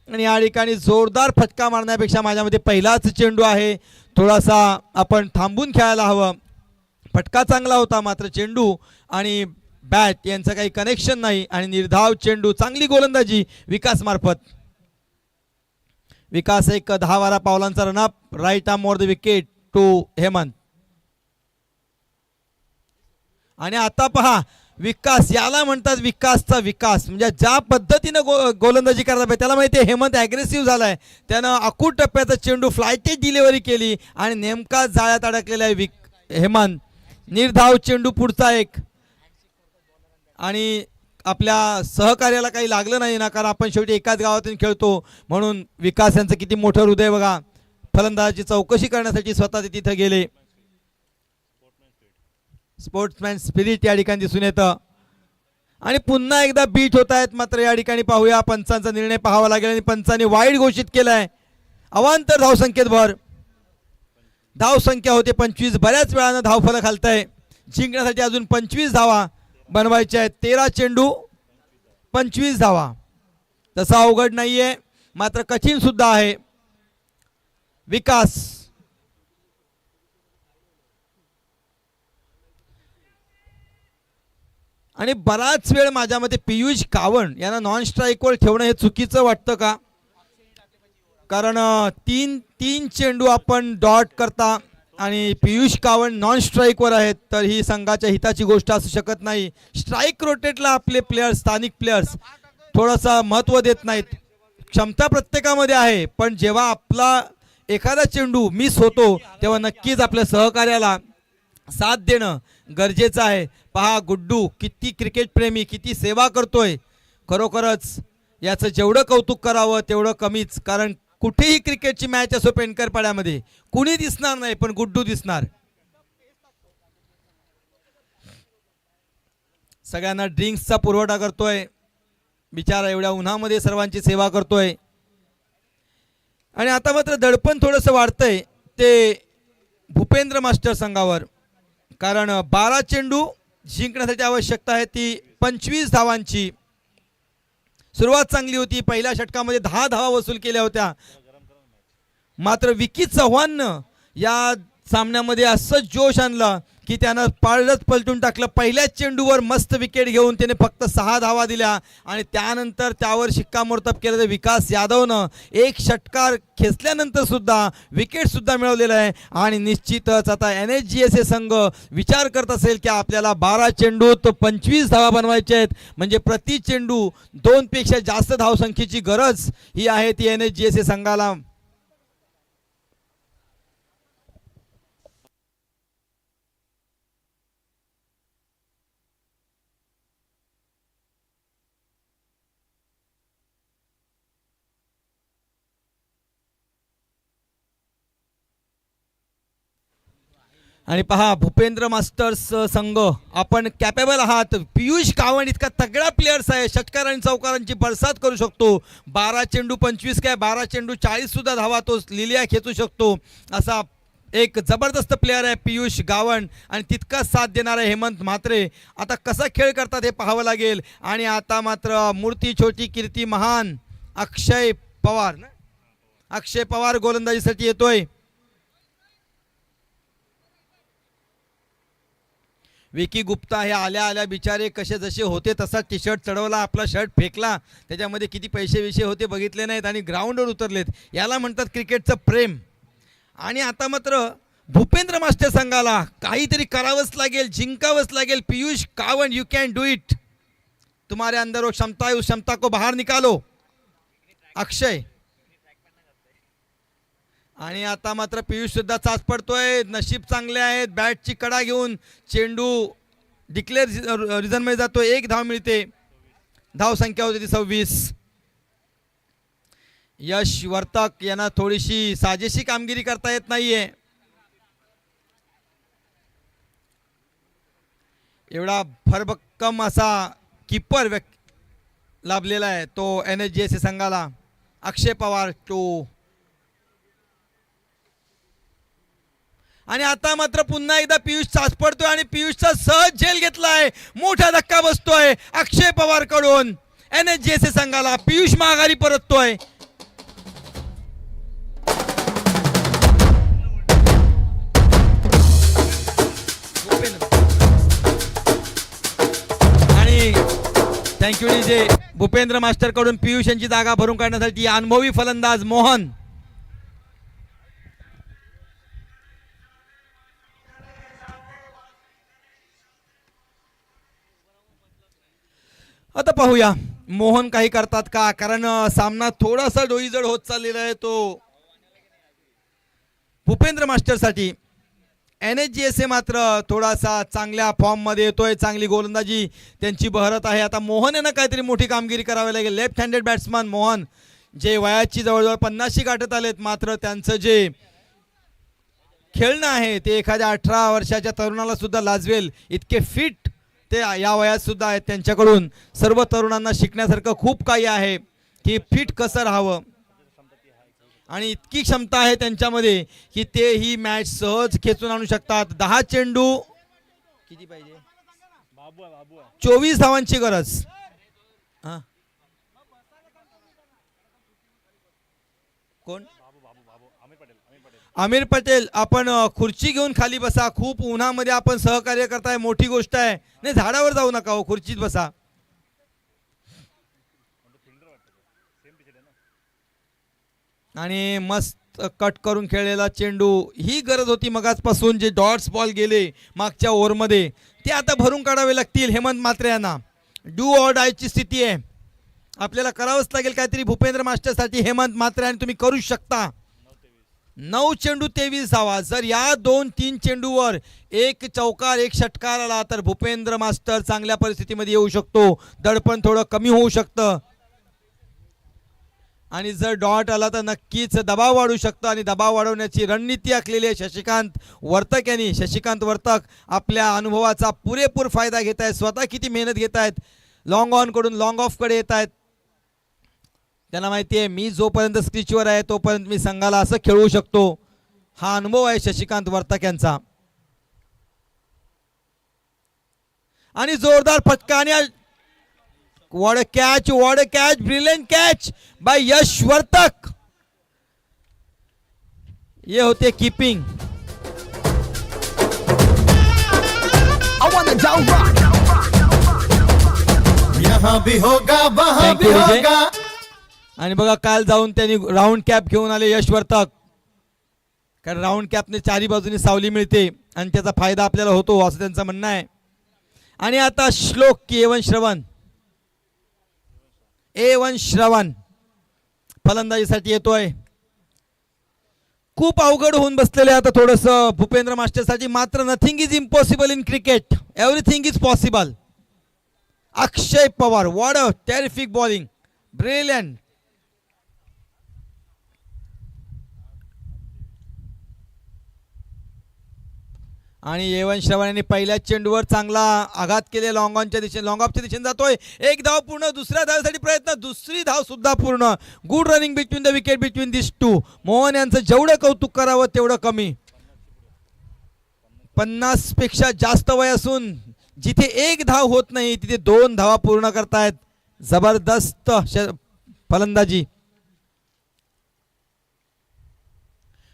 आणि या ठिकाणी जोरदार फटका मारण्यापेक्षा माझ्यामध्ये पहिलाच चेंडू आहे, थोडासा आपण थांबून खेळायला हवं. फटका चांगला होता, मात्र चेंडू आणि बॅट यांचं काही कनेक्शन नाही आणि निर्धाव चेंडू. चांगली गोलंदाजी विकास मार्फत. विकास एक 10-12 पावलांचा run up. Right arm over the wicket to Hemant. आणि आता पहा विकास, याला म्हणतात विकासचा विकास. म्हणजे ज्या पद्धतीनं गोलंदाजी करायला पाहिजे त्याला माहिती आहे. हेमंत ॲग्रेसिव्ह झालाय, त्यानं अकूट टप्प्याचा चेंडू फ्लायटेज डिलिव्हरी केली आणि नेमका जाळ्यात अडकलेला आहे हेमंत. निर्धाव चेंडू पुढचा एक. आणि आपल्या सहकार्याला काही लागलं नाही ना, कारण आपण शेवटी एकाच गावातून खेळतो. म्हणून विकास यांचं किती मोठं हृदय बघा. फलंदाजाची चौकशी करण्यासाठी स्वतः ते तिथं गेले. स्पोर्ट्समॅन स्पिरिट या ठिकाणी दिसून येतं. आणि पुन्हा एकदा बीट होत आहेत. मात्र या ठिकाणी पाहूया, पंचांचा निर्णय पाहावा लागेल आणि पंचांनी वाईड घोषित केलाय. अवांतर धावसंख्येत भर. धावसंख्या होते 25. बऱ्याच वेळानं धावफलक हलतंय. जिंकण्यासाठी अजून 25 धावा बनवायच्या आहेत. 13 चेंडू 25 धावा. तसा अवघड नाहीये, मात्र कठीण सुद्धा आहे. विकास आणि बराच वेळ माझ्या मते पियुष गावण यांना नॉन स्ट्राईकवर ठेवणं हे चुकीचं वाटतं का? कारण तीन चेंडू आपण डॉट करता आणि पियुष गावण नॉन स्ट्राईकवर आहेत, तर ही संघाच्या हिताची गोष्ट असू शकत नाही. स्ट्राईक रोटेटला आपले प्लेयर्स, स्थानिक प्लेयर्स थोडंसं महत्त्व देत नाहीत. क्षमता प्रत्येकामध्ये आहे, पण जेव्हा आपला एखादा चेंडू मिस होतो तेव्हा नक्कीच आपल्या सहकार्याला साथ देणं गरजेचं आहे. पहा गुड्डू किती क्रिकेट प्रेमी, किती सेवा करतोय. खरोखरच याचं जेवढं कौतुक करावं तेवढं कमीच. कारण कुठेही क्रिकेटची मॅच असो पेंडकर पाड्यामध्ये कुणी दिसणार नाही, पण गुड्डू दिसणार. सगळ्यांना ड्रिंक्सचा पुरवठा करतोय बिचारा, एवढ्या उन्हामध्ये सर्वांची सेवा करतोय. आणि आता मात्र दडपण थोडंसं वाढतंय ते भूपेंद्र मास्टर संघावर. कारण 12 चेंडू जिंकण्यासाठी आवश्यकता आहे ती 25 धावांची. सुरुवात चांगली होती, पहिल्या षटकामध्ये 10 धावा वसूल केल्या होत्या. मात्र विकी चव्हाणनं या सामन्यामध्ये असं जोश आणला की त्यानं पाळच पलटून टाकलं. पहिल्याच चेंडूवर मस्त विकेट घेऊन त्याने फक्त 6 धावा दिल्या आणि त्यानंतर त्यावर शिक्कामोर्तब केलं. तर विकास यादवनं एक षटकार खेचल्यानंतर सुद्धा विकेट सुद्धा मिळवलेला आहे. आणि निश्चितच आता NSGSA संघ विचार करत असेल की आपल्याला 12 चेंडूत 25 धावा बनवायच्या आहेत. म्हणजे प्रति चेंडू 2 पेक्षा जास्त धावसंख्येची गरज ही आहे ती NSGSA संघाला. आणि पहा भूपेंद्र मास्टर्स संघ आपण कॅपेबल आहात. पियुष गावण इतका तगडा प्लेयर्स आहे, षटकार आणि चौकारांची बरसात करू शकतो. 12 चेंडू 25 काय 12 चेंडू 40 सुद्धा धावा तो लिलिया खेचू शकतो. असा एक जबरदस्त प्लेयर आहे पियुष गावण आणि तितकाच साथ देणार आहे हेमंत म्हात्रे. आता कसा खेळ करतात हे पाहावं लागेल. आणि आता मात्र मूर्ती छोटी कीर्ती महान अक्षय पवार ना, अक्षय पवार गोलंदाजीसाठी येतोय. विकी गुप्ता हे आल्या आल्या बिचारे कसे जसे होते तसा टी शर्ट चढवला, आपला शर्ट फेकला, त्याच्यामध्ये किती पैसे विषय होते बघितले नाहीत आणि ग्राउंडवर उतरलेत. याला म्हणतात क्रिकेटचं प्रेम. आणि आता मात्र भूपेंद्र मास्टर संघाला काहीतरी करावंच लागेल, जिंकावंच लागेल. Piyush Gawan you can do it, तुम्हारे अंदर वो क्षमता है, उस क्षमता को बाहर निकालो. अक्षय आणि आता मात्र पियुष सुद्धा चाच पडतोय. नशीब चांगले आहेत. बॅटची कडा घेऊन चेंडू डिक्लेअर रिझन मध्ये जातो. 1 धाव मिळते. धाव संख्या होती ती 26. यश वर्तक यांना थोडीशी साजेशी कामगिरी करता येत नाहीये. एवढा भरभक्कम असा कीपर लाभलेला आहे तो NSGSA संघाला. अक्षय पवार तो. आणि आता मात्र पुन्हा एकदा पियुष चाच पडतोय आणि पियुषचा सहज झेल घेतलाय. मोठा धक्का बसतोय अक्षय पवार कडून. NSGSA संघाला पियुष माघारी परततोय. आणि थँक्यू डीजे. भूपेंद्र मास्टर कडून पियुष यांची जागा भरून काढण्यासाठी अनुभवी फलंदाज मोहन. आता पाहूया मोहन काही करतात का, कारण सामना थोडासा डोईजड होत चाललेला आहे तो भूपेंद्र मास्टरसाठी. NSGSA मात्र थोडासा चांगल्या फॉर्म मध्ये येतोय. चांगली गोलंदाजी त्यांची बहरत आहे. आता मोहन यांना काहीतरी मोठी कामगिरी करावी लागेल. लेफ्ट हँडेड बॅट्समन मोहन जे वयाची जवळजवळ 50शी गाठत आलेत, मात्र त्यांचं जे खेळणं आहे ते एखाद्या 18 वर्षाच्या तरुणाला सुद्धा लाजवेल इतके फिट ते या वयात सुद्धा आहेत. त्यांच्याकडून सर्व तरुणांना शिकण्यासारखं खूप काही आहे की फिट कसं राहावं. आणि इतकी क्षमता आहे त्यांच्यामध्ये की ते ही मॅच सहज खेचून आणू शकतात. 10 चेंडू किती पाहिजे, 24 धावांची गरज. कोण? आमिर पटेल. आपण खुर्ची घेऊन खाली बसा. खूप उन्हामध्ये आपण सहकार्य करताय, मोठी गोष्ट आहे. नाही, झाडावर जाऊ नका हो, खुर्चीत बसा. आणि मस्त कट करून खेळलेला चेंडू. ही गरज होती मगाचपासून. जे डॉट्स बॉल गेले मागच्या ओव्हरमध्ये ते आता भरून काढावे लागतील हेमंत म्हात्रे यांना. डू ऑर डायची स्थिती आहे. आपल्याला करावंच लागेल काहीतरी भूपेंद्र मास्टरसाठी. हेमंत म्हात्रे आणि तुम्ही करू शकता. 9 चेंडू 23 धावा. जर या 2-3 चेंडूवर एक चौकार एक षटकार आला तर भूपेंद्र मास्टर चांगल्या परिस्थितीमध्ये येऊ शकतो. दडपण थोडं कमी होऊ शकतं. आणि जर डॉट आला तर नक्कीच दबाव वाढू शकतो. आणि दबाव वाढवण्याची रणनीती आखलेली आहे शशिकांत वर्तक यांनी. शशिकांत वर्तक आपल्या अनुभवाचा पुरेपूर फायदा घेत आहेत. स्वतः किती मेहनत घेत आहेत. लॉंग ऑन कडून लॉंग ऑफ कडे येत आहेत. त्यांना माहिती आहे मी जोपर्यंत स्क्रीचवर आहे तोपर्यंत मी संघाला असं खेळवू शकतो. हा अनुभव आहे शशिकांत वर्तक यांचा. आणि जोरदार फटका. आणि what a catch, what a catch, brilliant catch by Yash Vartak. ये होते कीपिंग. यहाँ भी होगा वहाँ Thank भी you, विजय. होगा. आणि बघा काल जाऊन त्यांनी राऊंड कॅप घेऊन आले यश वर्तक. कारण राऊंड कॅपने चारी बाजूनी सावली मिळते आणि त्याचा फायदा आपल्याला होतो असं त्यांचं म्हणणं आहे. आणि आता श्लोक की A1 श्रवण. A1 श्रवण फलंदाजीसाठी येतोय. खूप अवघड होऊन बसलेले आता थोडंसं भूपेंद्र मास्टरसाठी. मात्र nothing is impossible in cricket, everything is possible. Akshay Pawar, what a terrific bowling, brilliant. आणि A1 श्रवण यांनी पहिल्याच चेंडूवर चांगला आघात केले. लॉंग ऑनच्या दिशेने, लॉंग ऑफच्या दिशेने जातोय. एक धाव पूर्ण. दुसऱ्या धावेसाठी प्रयत्न. दुसरी धाव सुद्धा पूर्ण. Good running between the wicket between this to. Mohan यांचं जेवढं कौतुक करावं तेवढं कमी. 50 पेक्षा जास्त वय असून जिथे एक धाव होत नाही तिथे 2 धावा पूर्ण करतायत. जबरदस्त फलंदाजी.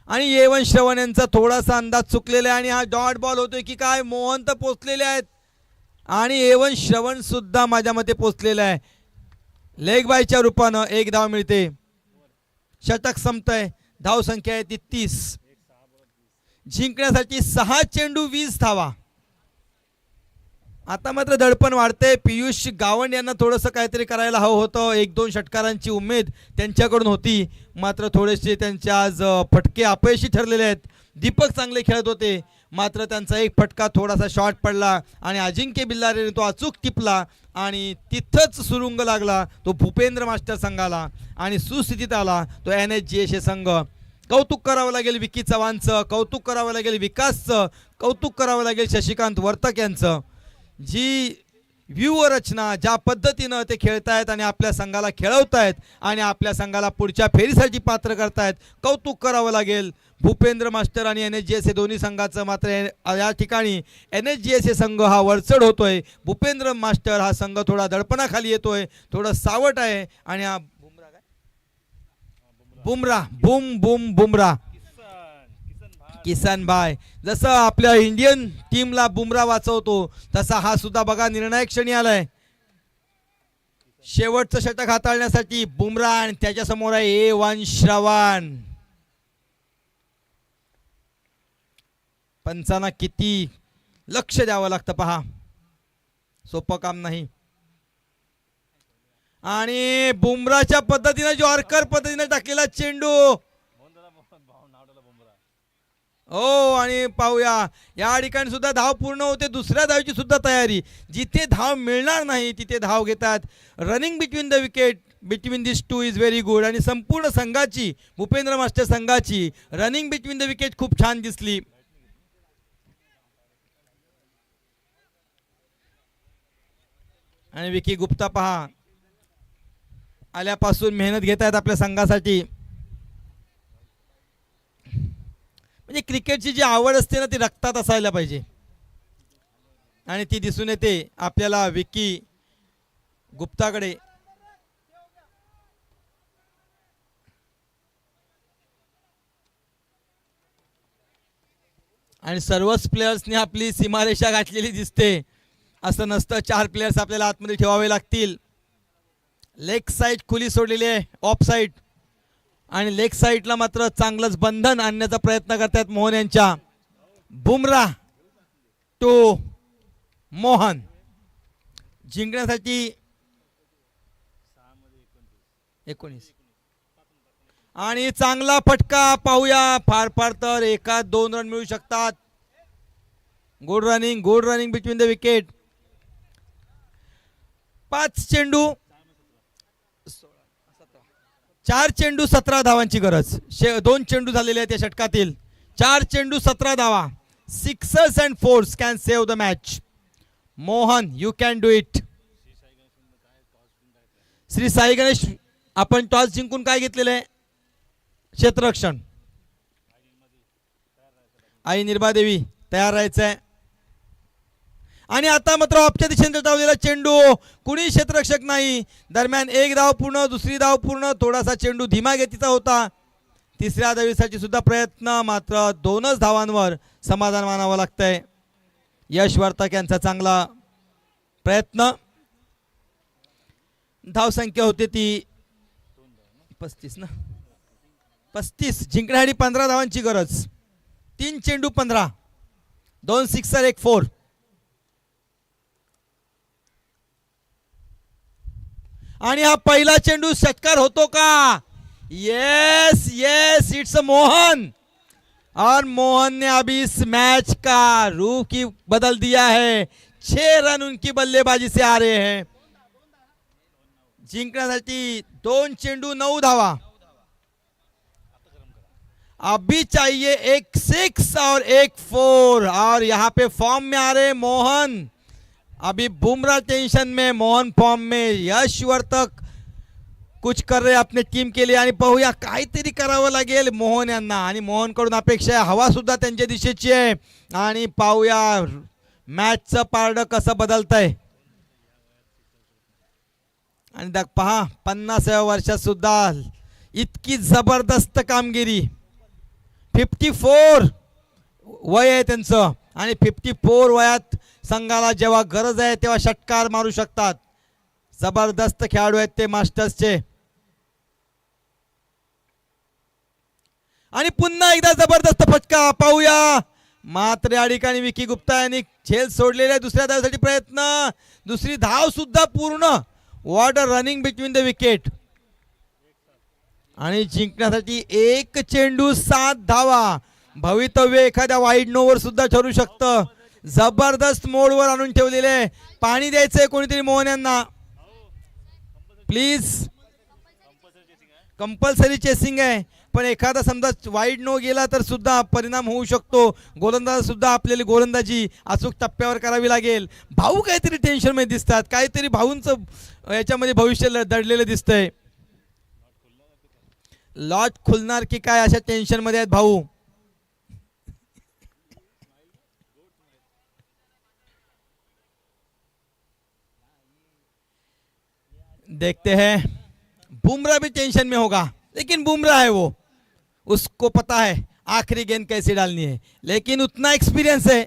आणि A1 श्रवण यांचा थोडासा अंदाज चुकलेला आहे. आणि हा डॉट बॉल होतोय की काय. मोहन तर पोचलेले आहेत आणि A1 श्रवण सुद्धा माझ्या मते पोचलेला आहे. लेग बायच्या रूपानं 1 धाव मिळते. षटक संपतंय. धाव संख्या आहे ती 30. जिंकण्यासाठी 6 चेंडू 20 धावा. आता मात्र दडपण वाढते. पियुष गावंड यांना थोडंसं काहीतरी करायला हवं होतं. 1-2 षटकारांची उमेद त्यांच्याकडून होती, मात्र थोडेसे त्यांचे आज फटके अपयशी ठरलेले आहेत. दीपक चांगले खेळत होते, मात्र त्यांचा एक फटका थोडासा शॉर्ट पडला आणि अजिंक्य बिल्लारेने तो अचूक टिपला आणि तिथंच सुरुंग लागला तो भूपेंद्र मास्टर संघाला आणि सुस्थितीत आला तो NSGS संघ. कौतुक करावं लागेल विकी चव्हाणचं, कौतुक करावं लागेल विकासचं, कौतुक करावं लागेल शशिकांत वर्तक यांचं. जी व्यूहरचना, ज्या पद्धतीनं ते खेळतायत आणि आपल्या संघाला खेळवतायत आणि आपल्या संघाला पुढच्या फेरीसाठी पात्र करतायत, कौतुक करावं लागेल. भूपेंद्र मास्टर आणि NSGS हे दोन्ही संघाचं. मात्र या ठिकाणी NSGS हे संघ हा वरचढ होतोय. भूपेंद्र मास्टर हा संघ थोडा दडपणाखाली येतोय, थोडं सावट आहे. आणि हा बुमरा किसन भाई, जसं आपल्या इंडियन टीमला बुमरा वाचवतो तसा हा सुद्धा बघा निर्णायक क्षणी आलाय. शेवटचं षटक हाताळण्यासाठी बुमरा आणि त्याच्या समोर आहे A1 श्रवण. पंचांना किती लक्ष द्यावं लागतं पहा, सोपं काम नाही. आणि बुमराच्या पद्धतीने जॉर्कर पद्धतीने टाकलेला चेंडू. हो, आणि पाहूया या ठिकाणी सुद्धा धाव पूर्ण होते. दुसऱ्या धावची सुद्धा तयारी. जिथे धाव मिळणार नाही तिथे धाव घेतात. Running between the wicket between this two is very good. आणि संपूर्ण संघाची, भूपेंद्र मास्टर संघाची रनिंग बिटवीन द विकेट खूप छान दिसली. आणि विकी गुप्ता पहा आल्यापासून मेहनत घेत आहेत आपल्या संघासाठी. म्हणजे क्रिकेटची जी आवड असते ना ती रक्तात असायला पाहिजे आणि ती दिसून येते आपल्याला विकी गुप्ताकडे. आणि सर्वच प्लेयर्सनी आपली सीमारेषा गाठलेली दिसते. असं नसतं, 4 प्लेयर्स आपल्याला आतमध्ये ठेवावे लागतील. लेग साईड खुली सोडलेली आहे, ऑफ साईड. आणि लेग साईडला मात्र चांगलंच बंधन आणण्याचा प्रयत्न करतात मोहन यांच्या. बुमरा टू मोहन जिंकण्यासाठी 19. आणि चांगला फटका पाहूया. फार फार तर 1-2 रन मिळू शकतात. Good running between the wicket. 4 चेंडू 17 धावांची गरज. 2 चेंडू झालेले आहेत या षटकातील. 4 चेंडू 17 धावा. 6 and 4 can save the match. Mohan, you can do it. Shri Sai Ganesh, आपण टॉस जिंकून काय घेतलेलं आहे? क्षेत्ररक्षण. आई निर्मादेवी तयार राहायचं आहे. आणि आता मात्र ऑफच्या दिशेने धावलेला चेंडू, कुणी क्षेत्ररक्षक नाही. दरम्यान 1 धाव पूर्ण, दुसरी धाव पूर्ण. थोडासा चेंडू धीमा गतीचा होता. तिसऱ्या धावीसाठी सुद्धा प्रयत्न, मात्र 2च धावांवर समाधान मानावं लागतंय. यश वर्तक यांचा चांगला प्रयत्न. धावसंख्या होती ती 35 ना, 35. जिंकण्यासाठी 15 धावांची गरज. 3 चेंडू 15, 2 सिक्सर 1 4. आणि हा पहिला चेंडू षटकार होतो का? Yes it's Mohan. और मोहन ने अभी इस मैच का रूप की बदल दिया है. 6 रन उनकी बल्लेबाजी से आ रहे हैं. जिंकण्यासाठी 2 चेंडू 9 धावा. अभी चाहिए 1 6 और 1 4. और यहाँ पे फॉर्म में आ रहे मोहन. अभी बुमराह टेंशन में, मोहन फॉर्म में. यश वर्तक कुछ कर रहे अपने टीम के लिए. आणि पाहूया काहीतरी करावं लागेल मोहन यांना. आणि मोहनकडून अपेक्षा आहे, हवा सुद्धा त्यांच्या दिशेची आहे. आणि पाहूया मॅचचं पारडं कसं बदलतंय. आणि पहा 50व्या वर्षात सुद्धा इतकी जबरदस्त कामगिरी. 54 वय आहे त्यांचं. आणि 54 वयात संघाला जेव्हा गरज आहे तेव्हा षटकार मारू शकतात. जबरदस्त खेळाडू आहेत ते मास्टर्सचे. आणि पुन्हा एकदा जबरदस्त फटका पाहूया. मात्र या ठिकाणी विकी गुप्ता यांनी झेल सोडलेला आहे. दुसऱ्या धावेसाठी प्रयत्न, दुसरी धाव सुद्धा पूर्ण. What a running between the wicket. आणि जिंकण्यासाठी एक चेंडू 7 धावा. भवितव्य एखाद्या वाईड नोवर सुद्धा ठरू शकतं. जबरदस्त मोडवर आणून ठेवलेले. पाणी द्यायचंय कोणीतरी मोहन यांना प्लीज. कंपल्सरी चेसिंग आहे, पण एखादा समजा वाईड नो गेला तर सुद्धा परिणाम होऊ शकतो. गोलंदाज सुद्धा आपल्याला गोलंदाजी अचूक टप्प्यावर करावी लागेल. भाऊ काहीतरी टेन्शन मध्ये दिसतात, काहीतरी भाऊंचं याच्यामध्ये भविष्य दडलेलं दिसतंय. लॉट खुलणार की काय अशा टेन्शन मध्ये आहेत भाऊ. देखते हैं. बुमराह भी टेंशन में होगा, लेकिन बुमराह है वो, उसको पता है आखिरी गेंद कैसे डालनी है, लेकिन उतना एक्सपीरियंस है.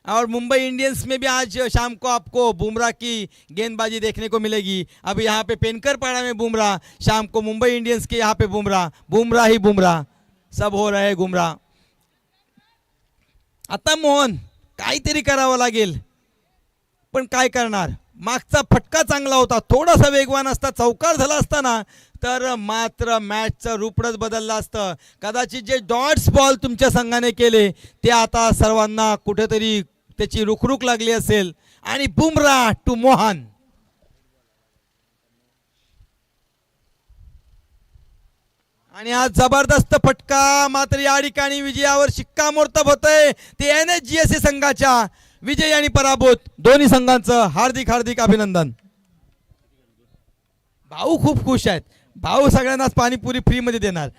और मुंबई इंडियंस में भी आज शाम को आपको बुमराह की गेंदबाजी देखने को मिलेगी. अभी यहाँ पे पेनकर पाड़ा में बुमराह, शाम को मुंबई इंडियंस के यहाँ पे बुमराह. बुमराह ही बुमराह, सब हो रहे गुमराह. आता मोहन काहीतरी करावं लागेल, पण काय करणार. मागचा फटका चांगला होता, थोडासा वेगवान असता, चौकार झाला असताना तर मात्र मॅचचं रूपच बदललं असतं. कदाचित जे डॉट्स बॉल तुमच्या संघाने केले ते आता सर्वांना कुठेतरी त्याची रुखरुख लागली असेल. आणि बुमराह टू मोहन. आणि आज जबरदस्त फटका. मात्र या ठिकाणी विजयावर शिक्कामोर्तब होतंय. ते NSGSA संघाच्या विजय आणि पराभूत दोन्ही संघांचं हार्दिक हार्दिक अभिनंदन. भाऊ खूप खुश आहेत. भाऊ सगळ्यांनाच पाणीपुरी फ्री मध्ये देणार.